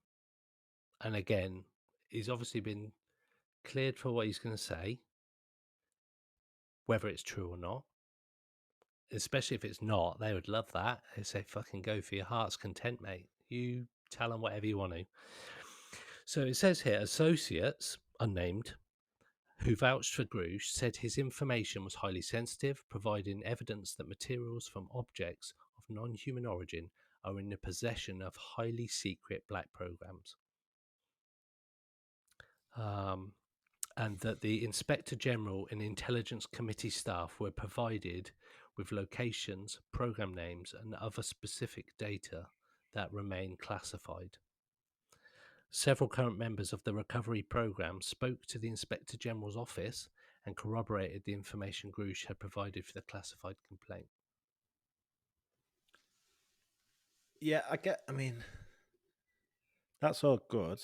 again, he's obviously been cleared for what he's going to say, whether it's true or not. Especially if it's not, they would love that. They say, fucking go for your heart's content, mate. You tell them whatever you want to. So it says here, associates, unnamed, who vouched for Grusch, said his information was highly sensitive, providing evidence that materials from objects of non-human origin are in the possession of highly secret black programs. And that the Inspector General and Intelligence Committee staff were provided with locations, program names, and other specific data that remain classified. Several current members of the recovery program spoke to the Inspector General's office and corroborated the information Grusch had provided for the classified complaint. Yeah, I mean, that's all good.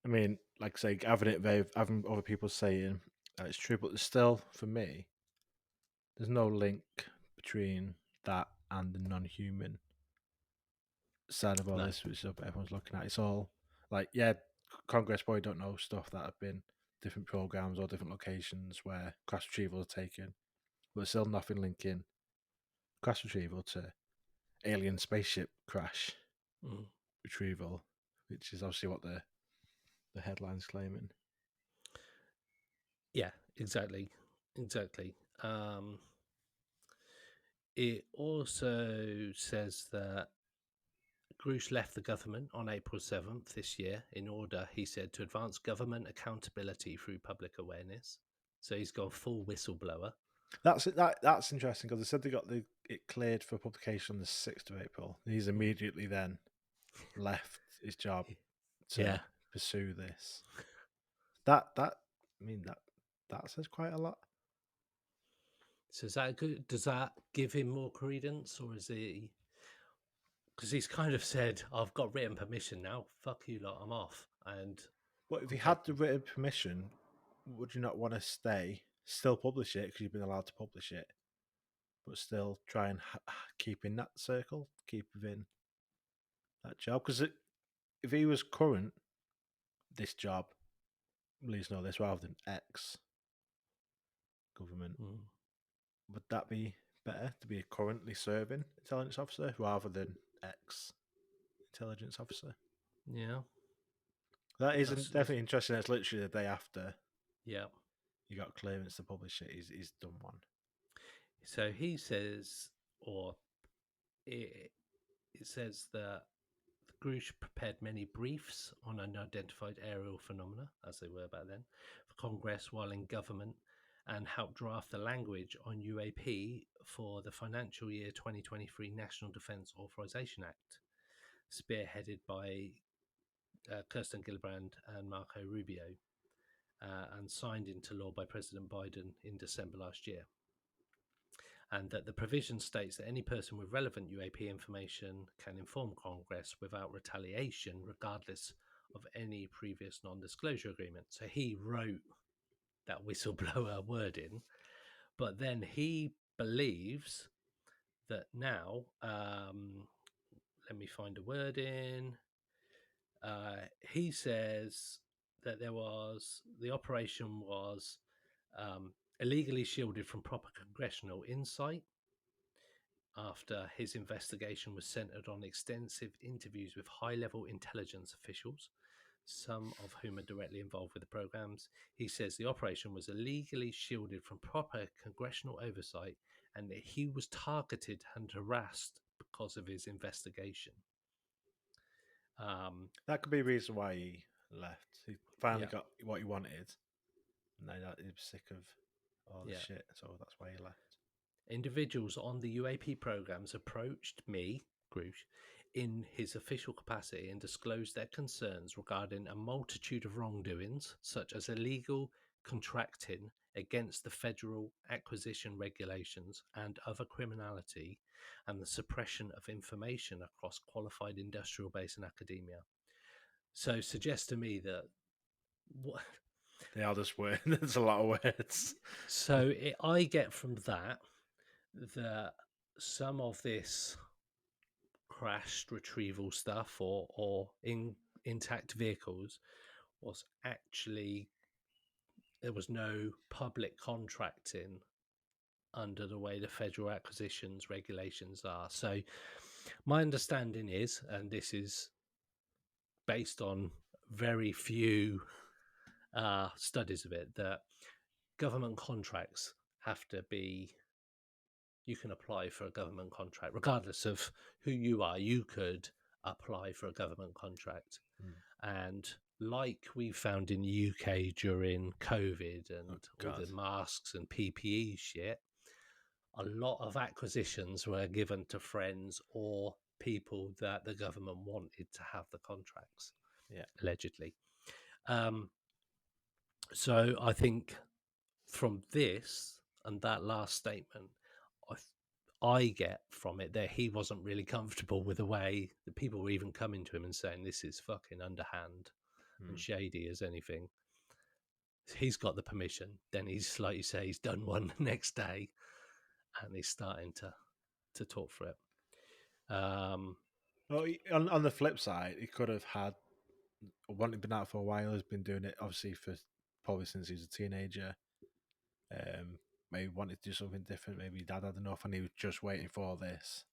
I mean, like I say, having other people saying that it's true, but there's still, for me, there's no link between that and the non-human side of all this, which is what everyone's looking at. It's all like, yeah, Congress probably don't know stuff that have been different programs or different locations where crash retrieval are taken, but there's still nothing linking crash retrieval to alien spaceship crash retrieval, which is obviously what the headline's claiming. Yeah, exactly. It also says that Grusch left the government on April 7th this year in order, he said, to advance government accountability through public awareness. So he's gone full whistleblower. That's interesting because they said they got it cleared for publication on the 6th of April. He's immediately then left his job to pursue this. That says quite a lot. So is that good? Does that give him more credence, or is he? Because he's kind of said, "I've got written permission now. Fuck you lot, I'm off." And But if he had the written permission, would you not want to still publish it because you've been allowed to publish it, but still try and keep in that circle, keep within that job? Because if he was current, this job, please know this, rather than ex-government, would that be better to be a currently serving intelligence officer rather than ex-intelligence officer? Yeah. That is definitely interesting. It's literally the day after. Yeah. You got clearance to publish it. He's done one. So he says, or it says that Grusch prepared many briefs on unidentified aerial phenomena, as they were back then, for Congress while in government, and helped draft the language on UAP for the financial year 2023 National Defense Authorization Act, spearheaded by Kirsten Gillibrand and Marco Rubio, and signed into law by President Biden in December last year. And that the provision states that any person with relevant UAP information can inform Congress without retaliation, regardless of any previous non-disclosure agreement. So he wrote that whistleblower wording, but then he believes that now, let me find a wording. He says that the operation was illegally shielded from proper congressional insight after his investigation was centered on extensive interviews with high-level intelligence officials, some of whom are directly involved with the programs. He says the operation was illegally shielded from proper congressional oversight and that he was targeted and harassed because of his investigation. That could be a reason why he left. He finally got what he wanted, and then he was sick of all the shit, so that's why he left. Individuals on the UAP programs approached me, Grusch, in his official capacity and disclosed their concerns regarding a multitude of wrongdoings, such as illegal contracting against the federal acquisition regulations and other criminality, and the suppression of information across qualified industrial base and academia. So suggests to me that they are just words. There's a lot of words. So I get from that some of this crashed retrieval stuff or intact vehicles was actually, there was no public contracting under the way the federal acquisitions regulations are. So my understanding is, and this is based on very few studies of it, that government contracts have to be, you can apply for a government contract regardless of who you are. You could apply for a government contract. And like we found in the UK during COVID and all the masks and PPE shit, a lot of acquisitions were given to friends or people that the government wanted to have the contracts, allegedly. So I think from this and that last statement, I get from it that he wasn't really comfortable with the way that people were even coming to him and saying this is fucking underhand and shady as anything. He's got the permission. Then he's, like you say, he's done one the next day and he's starting to talk for it. Well, on the flip side, he could have had, wanted been out for a while, has been doing it obviously for probably since he was a teenager. Maybe wanted to do something different. Maybe his dad had enough and he was just waiting for this.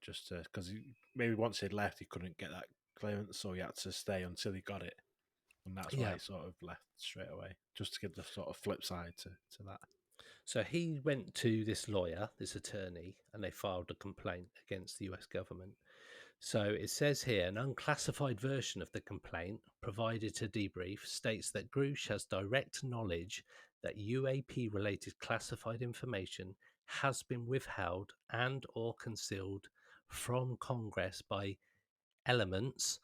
Just because maybe once he'd left, he couldn't get that clearance, so he had to stay until he got it. And that's why he sort of left straight away, just to give the sort of flip side to that. So he went to this lawyer, this attorney, and they filed a complaint against the US government. So it says here, an unclassified version of the complaint provided to Debrief states that Grusch has direct knowledge that UAP-related classified information has been withheld and or concealed from Congress by elements,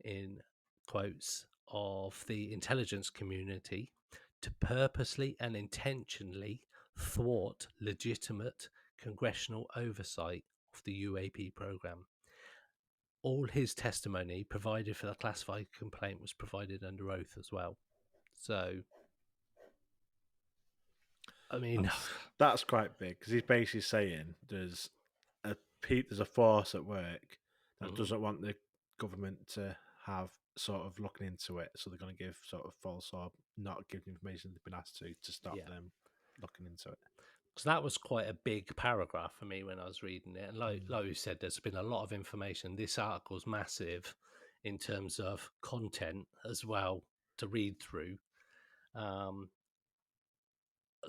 in quotes, of the intelligence community to purposely and intentionally thwart legitimate congressional oversight of the UAP program. All his testimony provided for the classified complaint was provided under oath as well. So, I mean, that's quite big because he's basically saying there's a force at work that doesn't want the government to have sort of looking into it, so they're going to give sort of false or not give information they've been asked to stop them looking into it. So that was quite a big paragraph for me when I was reading it. And like you said, there's been a lot of information. This article's massive in terms of content as well to read through.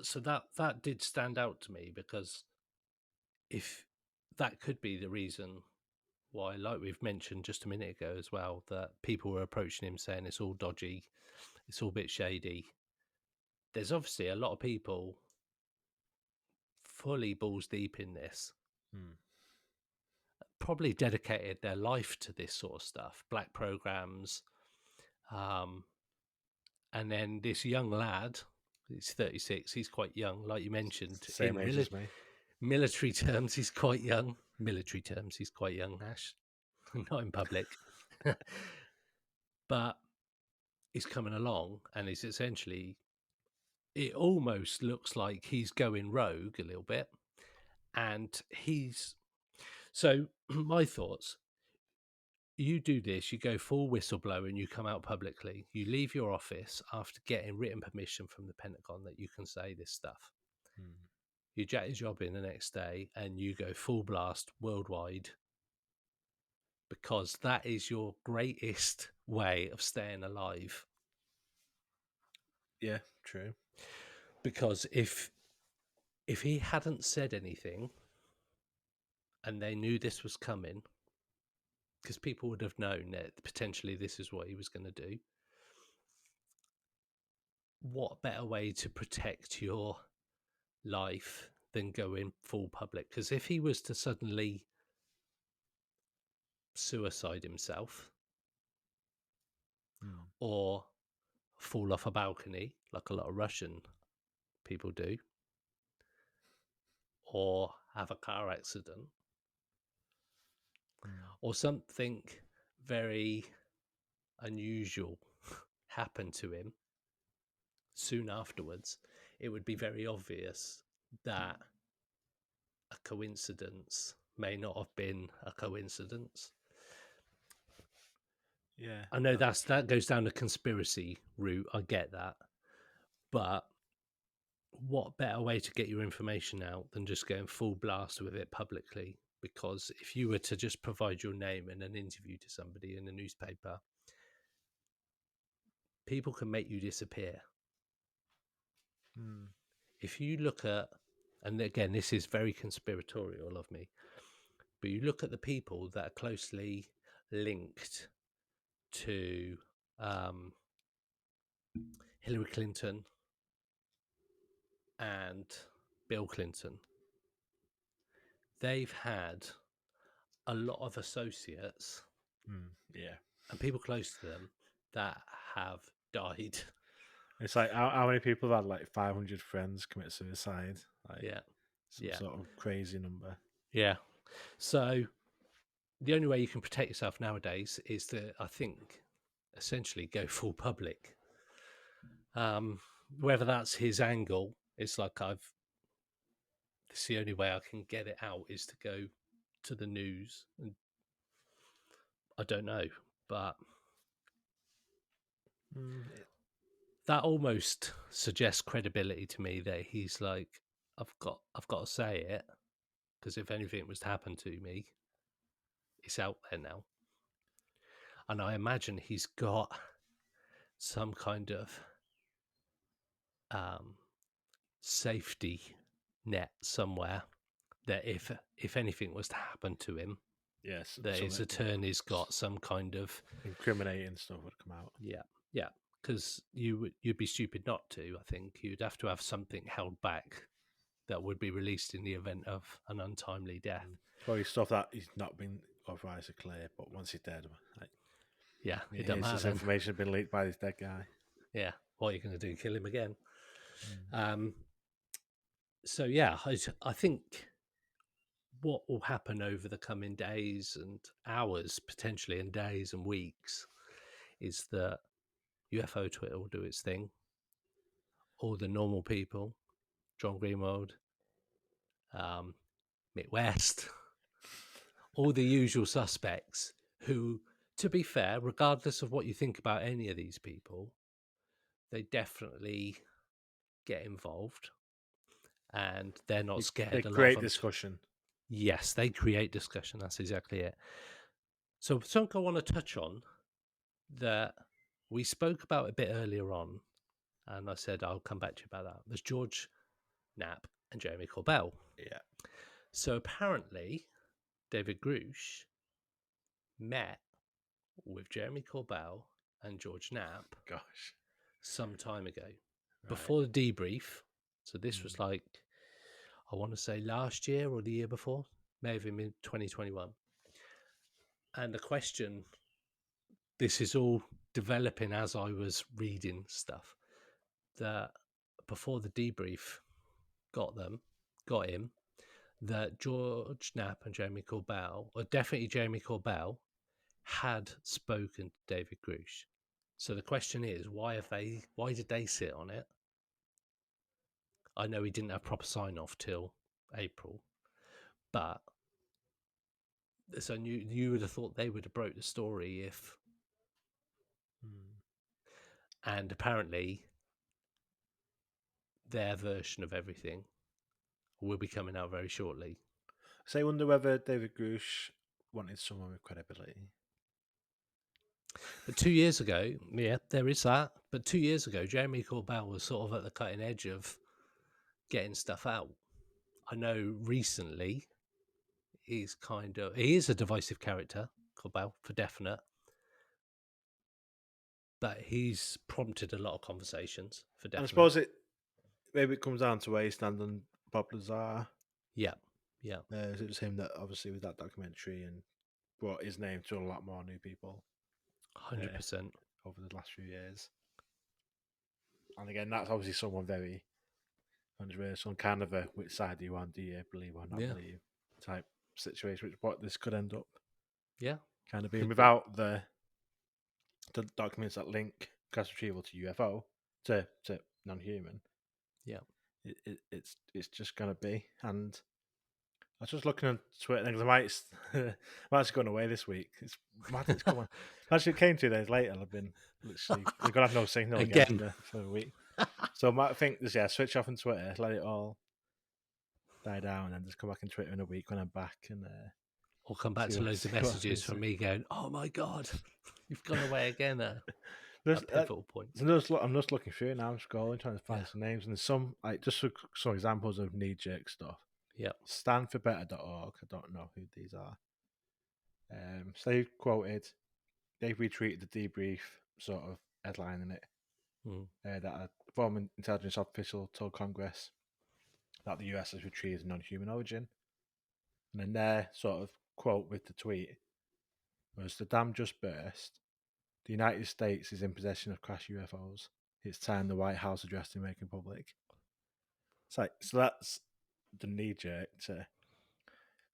So that did stand out to me, because if that could be the reason why, like we've mentioned just a minute ago as well, that people were approaching him saying it's all dodgy, it's all a bit shady. There's obviously a lot of people fully balls deep in this, probably dedicated their life to this sort of stuff, black programs. And then this young lad, he's 36, he's quite young, like you mentioned. Same age as me. Military terms, he's quite young. Military terms, he's quite young, Ash. Not in public. But he's coming along, and it's essentially, it almost looks like he's going rogue a little bit. And so my thoughts, you do this, you go full whistleblower and you come out publicly. You leave your office after getting written permission from the Pentagon that you can say this stuff. You jack your job in the next day and you go full blast worldwide, because that is your greatest way of staying alive. Yeah, true. Because if he hadn't said anything and they knew this was coming, because people would have known that potentially this is what he was going to do, what better way to protect your life than going full public? Because if he was to suddenly suicide himself or fall off a balcony, like a lot of Russian people do, or have a car accident, or something very unusual happen to him soon afterwards, it would be very obvious that a coincidence may not have been a coincidence. Yeah, I know that goes down the conspiracy route. I get that, but what better way to get your information out than just going full blast with it publicly? Because if you were to just provide your name in an interview to somebody in a newspaper, people can make you disappear. If you look at, and again, this is very conspiratorial of me, but you look at the people that are closely linked to Hillary Clinton and Bill Clinton, they've had a lot of associates and people close to them that have died. It's like how many people have had like 500 friends commit suicide? Like, some sort of crazy number. Yeah. So the only way you can protect yourself nowadays is to, I think, essentially go full public. Whether that's his angle, it's like it's the only way I can get it out is to go to the news. And I don't know, but that almost suggests credibility to me, that he's like, I've got to say it, because if anything was to happen to me, it's out there now. And I imagine he's got some kind of safety net somewhere, that if anything was to happen to him, yes, that his attorney's got some kind of incriminating stuff would come out. Yeah. because you'd be stupid not to. I think you'd have to have something held back that would be released in the event of an untimely death. Probably stuff that he's not been authorised to clear, but once he's dead, like, Yeah, it doesn't here's matter this then. information has been leaked by this dead guy. Yeah, what are you going to do? Kill him again? So yeah, I think what will happen over the coming days and hours, potentially, and days and weeks, is that UFO Twitter will do its thing. All the normal people, John Greenwald, Mick West, all the usual suspects who, to be fair, regardless of what you think about any of these people, they definitely get involved and they're not scared. They a lot create of them discussion. Yes, they create discussion. That's exactly it. So something I want to touch on that we spoke about a bit earlier on, and I said I'll come back to you about that, was George Knapp and Jeremy Corbell. Yeah. So apparently, David Grusch met with Jeremy Corbell and George Knapp Gosh. some time ago, Right. before the debrief. So this was like, I want to say last year or the year before, may have been 2021. And the question, this is all developing as I was reading stuff, that before the debrief got him, that George Knapp and Jeremy Corbell, or definitely Jeremy Corbell, had spoken to David Grusch. So the question is, why did they sit on it? I know he didn't have proper sign off till April, but so you would have thought they would have broke the story if, and apparently their version of everything will be coming out very shortly. So I wonder whether David Grusch wanted someone with credibility. But 2 years ago, yeah, there is that. But 2 years ago, Jeremy Corbell was sort of at the cutting edge of getting stuff out. I know recently he is a divisive character, Corbell, for definite. But he's prompted a lot of conversations, for definite. And I suppose maybe it comes down to where you stand on Bob Lazar. Yeah. It was him that obviously with that documentary and brought his name to a lot more new people 100%. over the last few years. And again, that's obviously someone very controversial, kind of a which side do you want, do you believe or not believe type situation, which what this could end up kind of being without the documents that link crash retrieval to UFO to non-human. Yeah. It's just going to be. And I was just looking on Twitter because I'm actually going away this week. It's mad. It's coming. Actually, it came 2 days later. I've been literally we're gonna have no signal again for a week. So I think switch off on Twitter, let it all die down, and then just come back on Twitter in a week when I'm back, and or come back to loads of messages from me going, "Oh my god, you've gone away again." At pivotal point. So I'm just looking through it now. I'm scrolling, trying to find some names, and there's some just some examples of knee-jerk stuff. Yeah. Standforbetter.org. I don't know who these are. So they quoted, they've retweeted the debrief sort of headline in it. That a former intelligence official told Congress that the US has retrieved non-human origin. And then their sort of quote with the tweet was, "The dam just burst. The United States is in possession of crashed UFOs. It's time the White House addressed the American public." It's like, so that's the knee jerk to,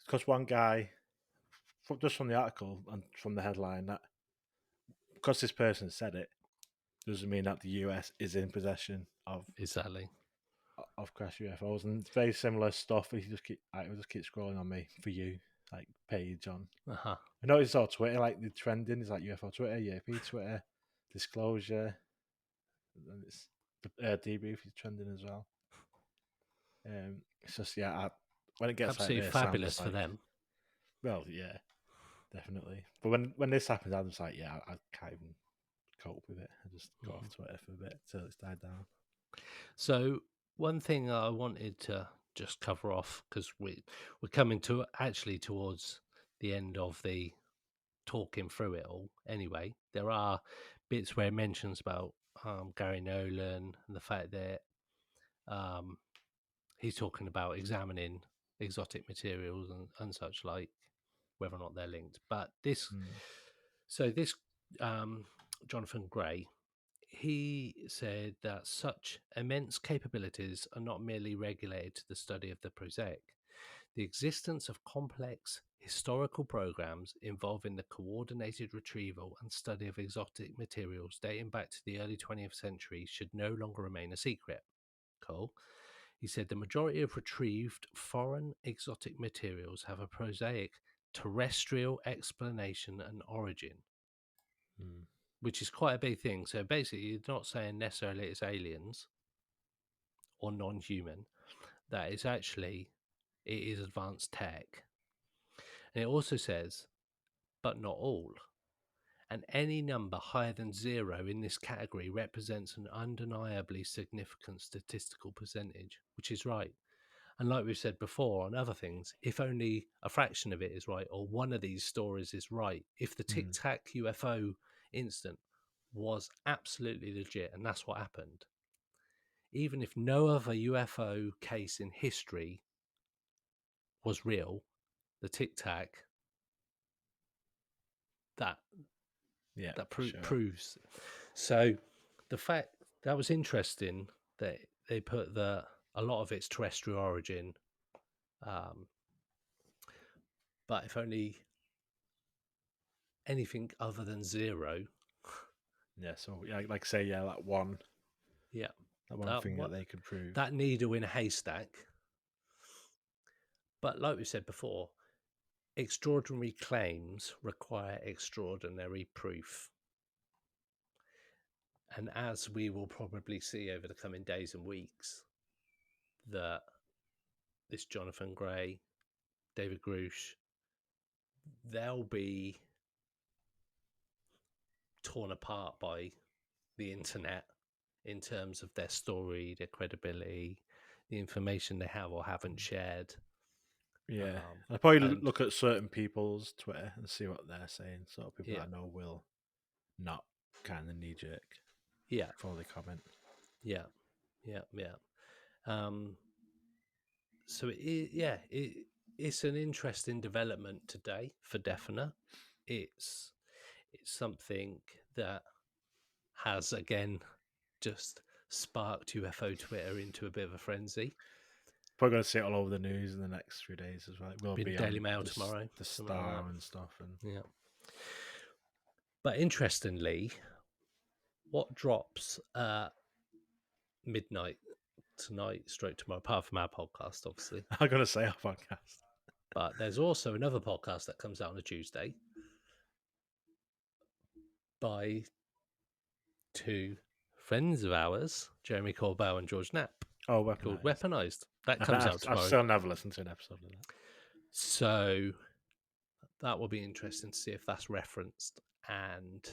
because one guy, just from the article and from the headline, that because this person said it doesn't mean that the US is in possession of crashed UFOs. And it's very similar stuff. You just keep scrolling on me for you page on. I noticed on Twitter, the trending is UFO Twitter, UAP Twitter, disclosure, and it's debrief is trending as well. It's just when it gets absolutely fabulous for them. Well, yeah, definitely. But when this happens, I'm just I can't even cope with it. I just go off Twitter for a bit till it's died down. So one thing I wanted to just cover off, because we're coming to actually towards the end of the talking through it all anyway. There are bits where it mentions about Gary Nolan and the fact that he's talking about examining exotic materials and such like, whether or not they're linked. But this, so this Jonathan Gray, he said that such immense capabilities are not merely regulated to the study of the prosaic. The existence of complex historical programs involving the coordinated retrieval and study of exotic materials dating back to the early 20th century should no longer remain a secret. Cool. He said the majority of retrieved foreign exotic materials have a prosaic terrestrial explanation and origin, which is quite a big thing. So basically, you're not saying necessarily it's aliens or non-human. That is actually, it is advanced tech. And it also says, but not all. And any number higher than 0 in this category represents an undeniably significant statistical percentage, which is right. And like we've said before on other things, if only a fraction of it is right, or one of these stories is right, if the Tic Tac UFO incident was absolutely legit, and that's what happened, even if no other UFO case in history was real, the Tic Tac, that proves. So the fact that was interesting that they put a lot of its terrestrial origin, but if only anything other than 0. Yeah, so like say, that one. Yeah. That one thing that they could prove. That needle in a haystack. But like we said before, extraordinary claims require extraordinary proof. And as we will probably see over the coming days and weeks, that this Jonathan Gray, David Grusch, they'll be torn apart by the internet in terms of their story, their credibility, the information they have or haven't shared. Yeah, I'll probably look at certain people's Twitter and see what they're saying. So people that I know will not kind of knee jerk. Yeah. Before they comment. Yeah. So it's an interesting development today for definite. It's something that has again just sparked UFO Twitter into a bit of a frenzy. Probably going to see it all over the news in the next 3 days as well. It will be Daily on Mail tomorrow, the Star and stuff. And yeah. But interestingly, what drops midnight tonight, straight tomorrow, apart from our podcast, obviously. I'm going to say our podcast. But there's also another podcast that comes out on a Tuesday by 2 friends of ours, Jeremy Corbell and George Knapp. Oh, Weaponized. Called Weaponized. That comes out tomorrow. I've still never listened to an episode of that. So that will be interesting to see if that's referenced. And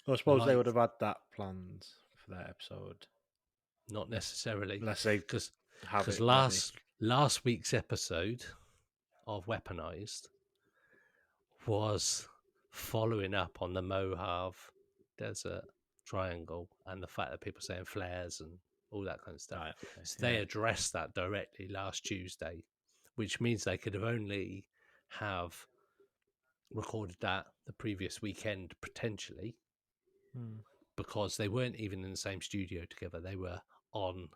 I suppose they would have had that planned for that episode. Not necessarily. Unless they because last week's episode of Weaponized was following up on the Mojave Desert Triangle and the fact that people saying flares and all that kind of stuff. Right, okay. So they addressed that directly last Tuesday, which means they could have only have recorded that the previous weekend potentially, because they weren't even in the same studio together. They were on,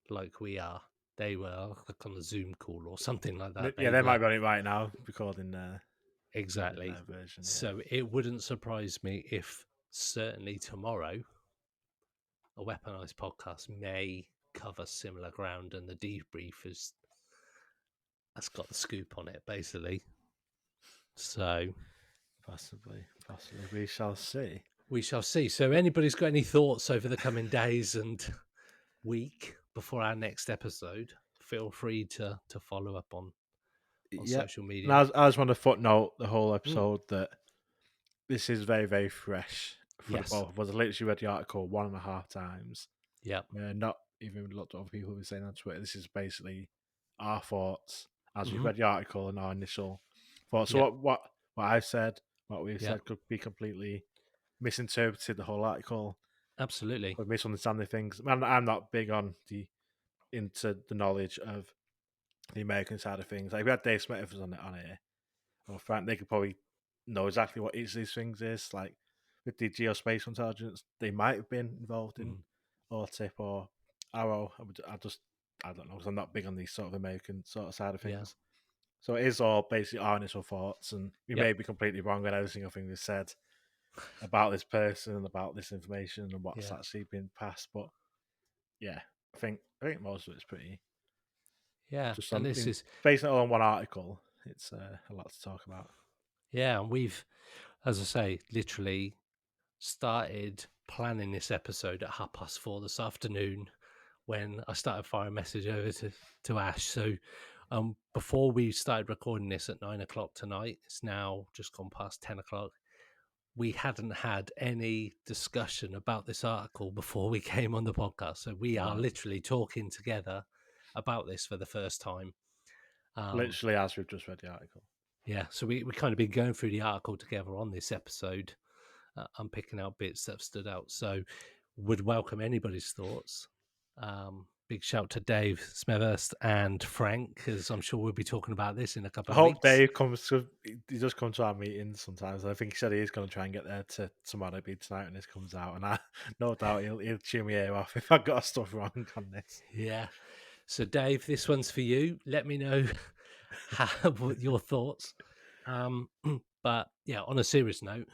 like we are. They were like on a Zoom call or something like that. They might be on it right now, recording their exactly their version. So it wouldn't surprise me if certainly tomorrow a Weaponized podcast may cover similar ground, and the debrief has got the scoop on it, basically. So possibly we shall see. We shall see. So anybody's got any thoughts over the coming days and week before our next episode, feel free to follow up on social media. And I just want to footnote the whole episode that this is very, very fresh for the both of us. I literally read the article 1.5 times. Yeah. Not even looked at other people who were saying on Twitter. This is basically our thoughts as we read the article and our initial thoughts. So what I've said, what we've said could be completely misinterpreted, the whole article. absolutely. Or misunderstanding things. I'm not big on into the knowledge of the American side of things. Like, if we had Dave Smith on here, or Frank, they could probably know exactly what each of these things is. Like with the geospatial intelligence, they might have been involved in OTIP or Arrow. I don't know, because I'm not big on these sort of American sort of side of Yeah. things. So it is all basically our initial thoughts, and we Yep. may be completely wrong on every single thing they said about this person and about this information and what's actually been passed. But yeah, I think most of it's pretty. Just and this is basing it all on one article. It's a lot to talk about. and we've, as I say, literally started planning this episode at 4:30 this afternoon when I started firing a message over to Ash. So before we started recording this at 9 o'clock tonight, it's now just gone past 10 o'clock. We hadn't had any discussion about this article before we came on the podcast. So we are literally talking together about this for the first time. Literally as we've just read the article. Yeah, so we kind of been going through the article together on this episode. I'm picking out bits that have stood out. So would welcome anybody's thoughts. Big shout to Dave Smethurst and Frank, because I'm sure we'll be talking about this in a couple of weeks. I hope Dave comes to. He does come to our meetings sometimes. I think he said he is going to try and get there to tomorrow be tonight when this comes out, and I no doubt he'll chew me ear off if I got stuff wrong on this. Yeah. So Dave, this one's for you. Let me know what your thoughts. But yeah, on a serious note,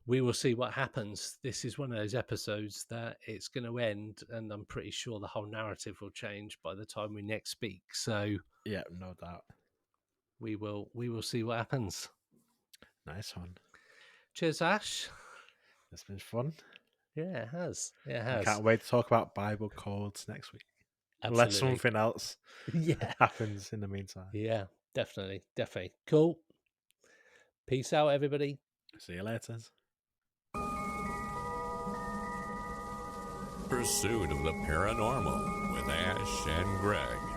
we will see what happens. This is one of those episodes that it's going to end, and I'm pretty sure the whole narrative will change by the time we next speak. So yeah, no doubt. We will see what happens. Nice one. Cheers, Ash. It's been fun. Yeah, it has. I can't wait to talk about Bible codes next week. Absolutely. Unless something else happens in the meantime. Yeah, definitely. Cool. Peace out, everybody. See you later. Pursuit of the Paranormal with Ash and Greg.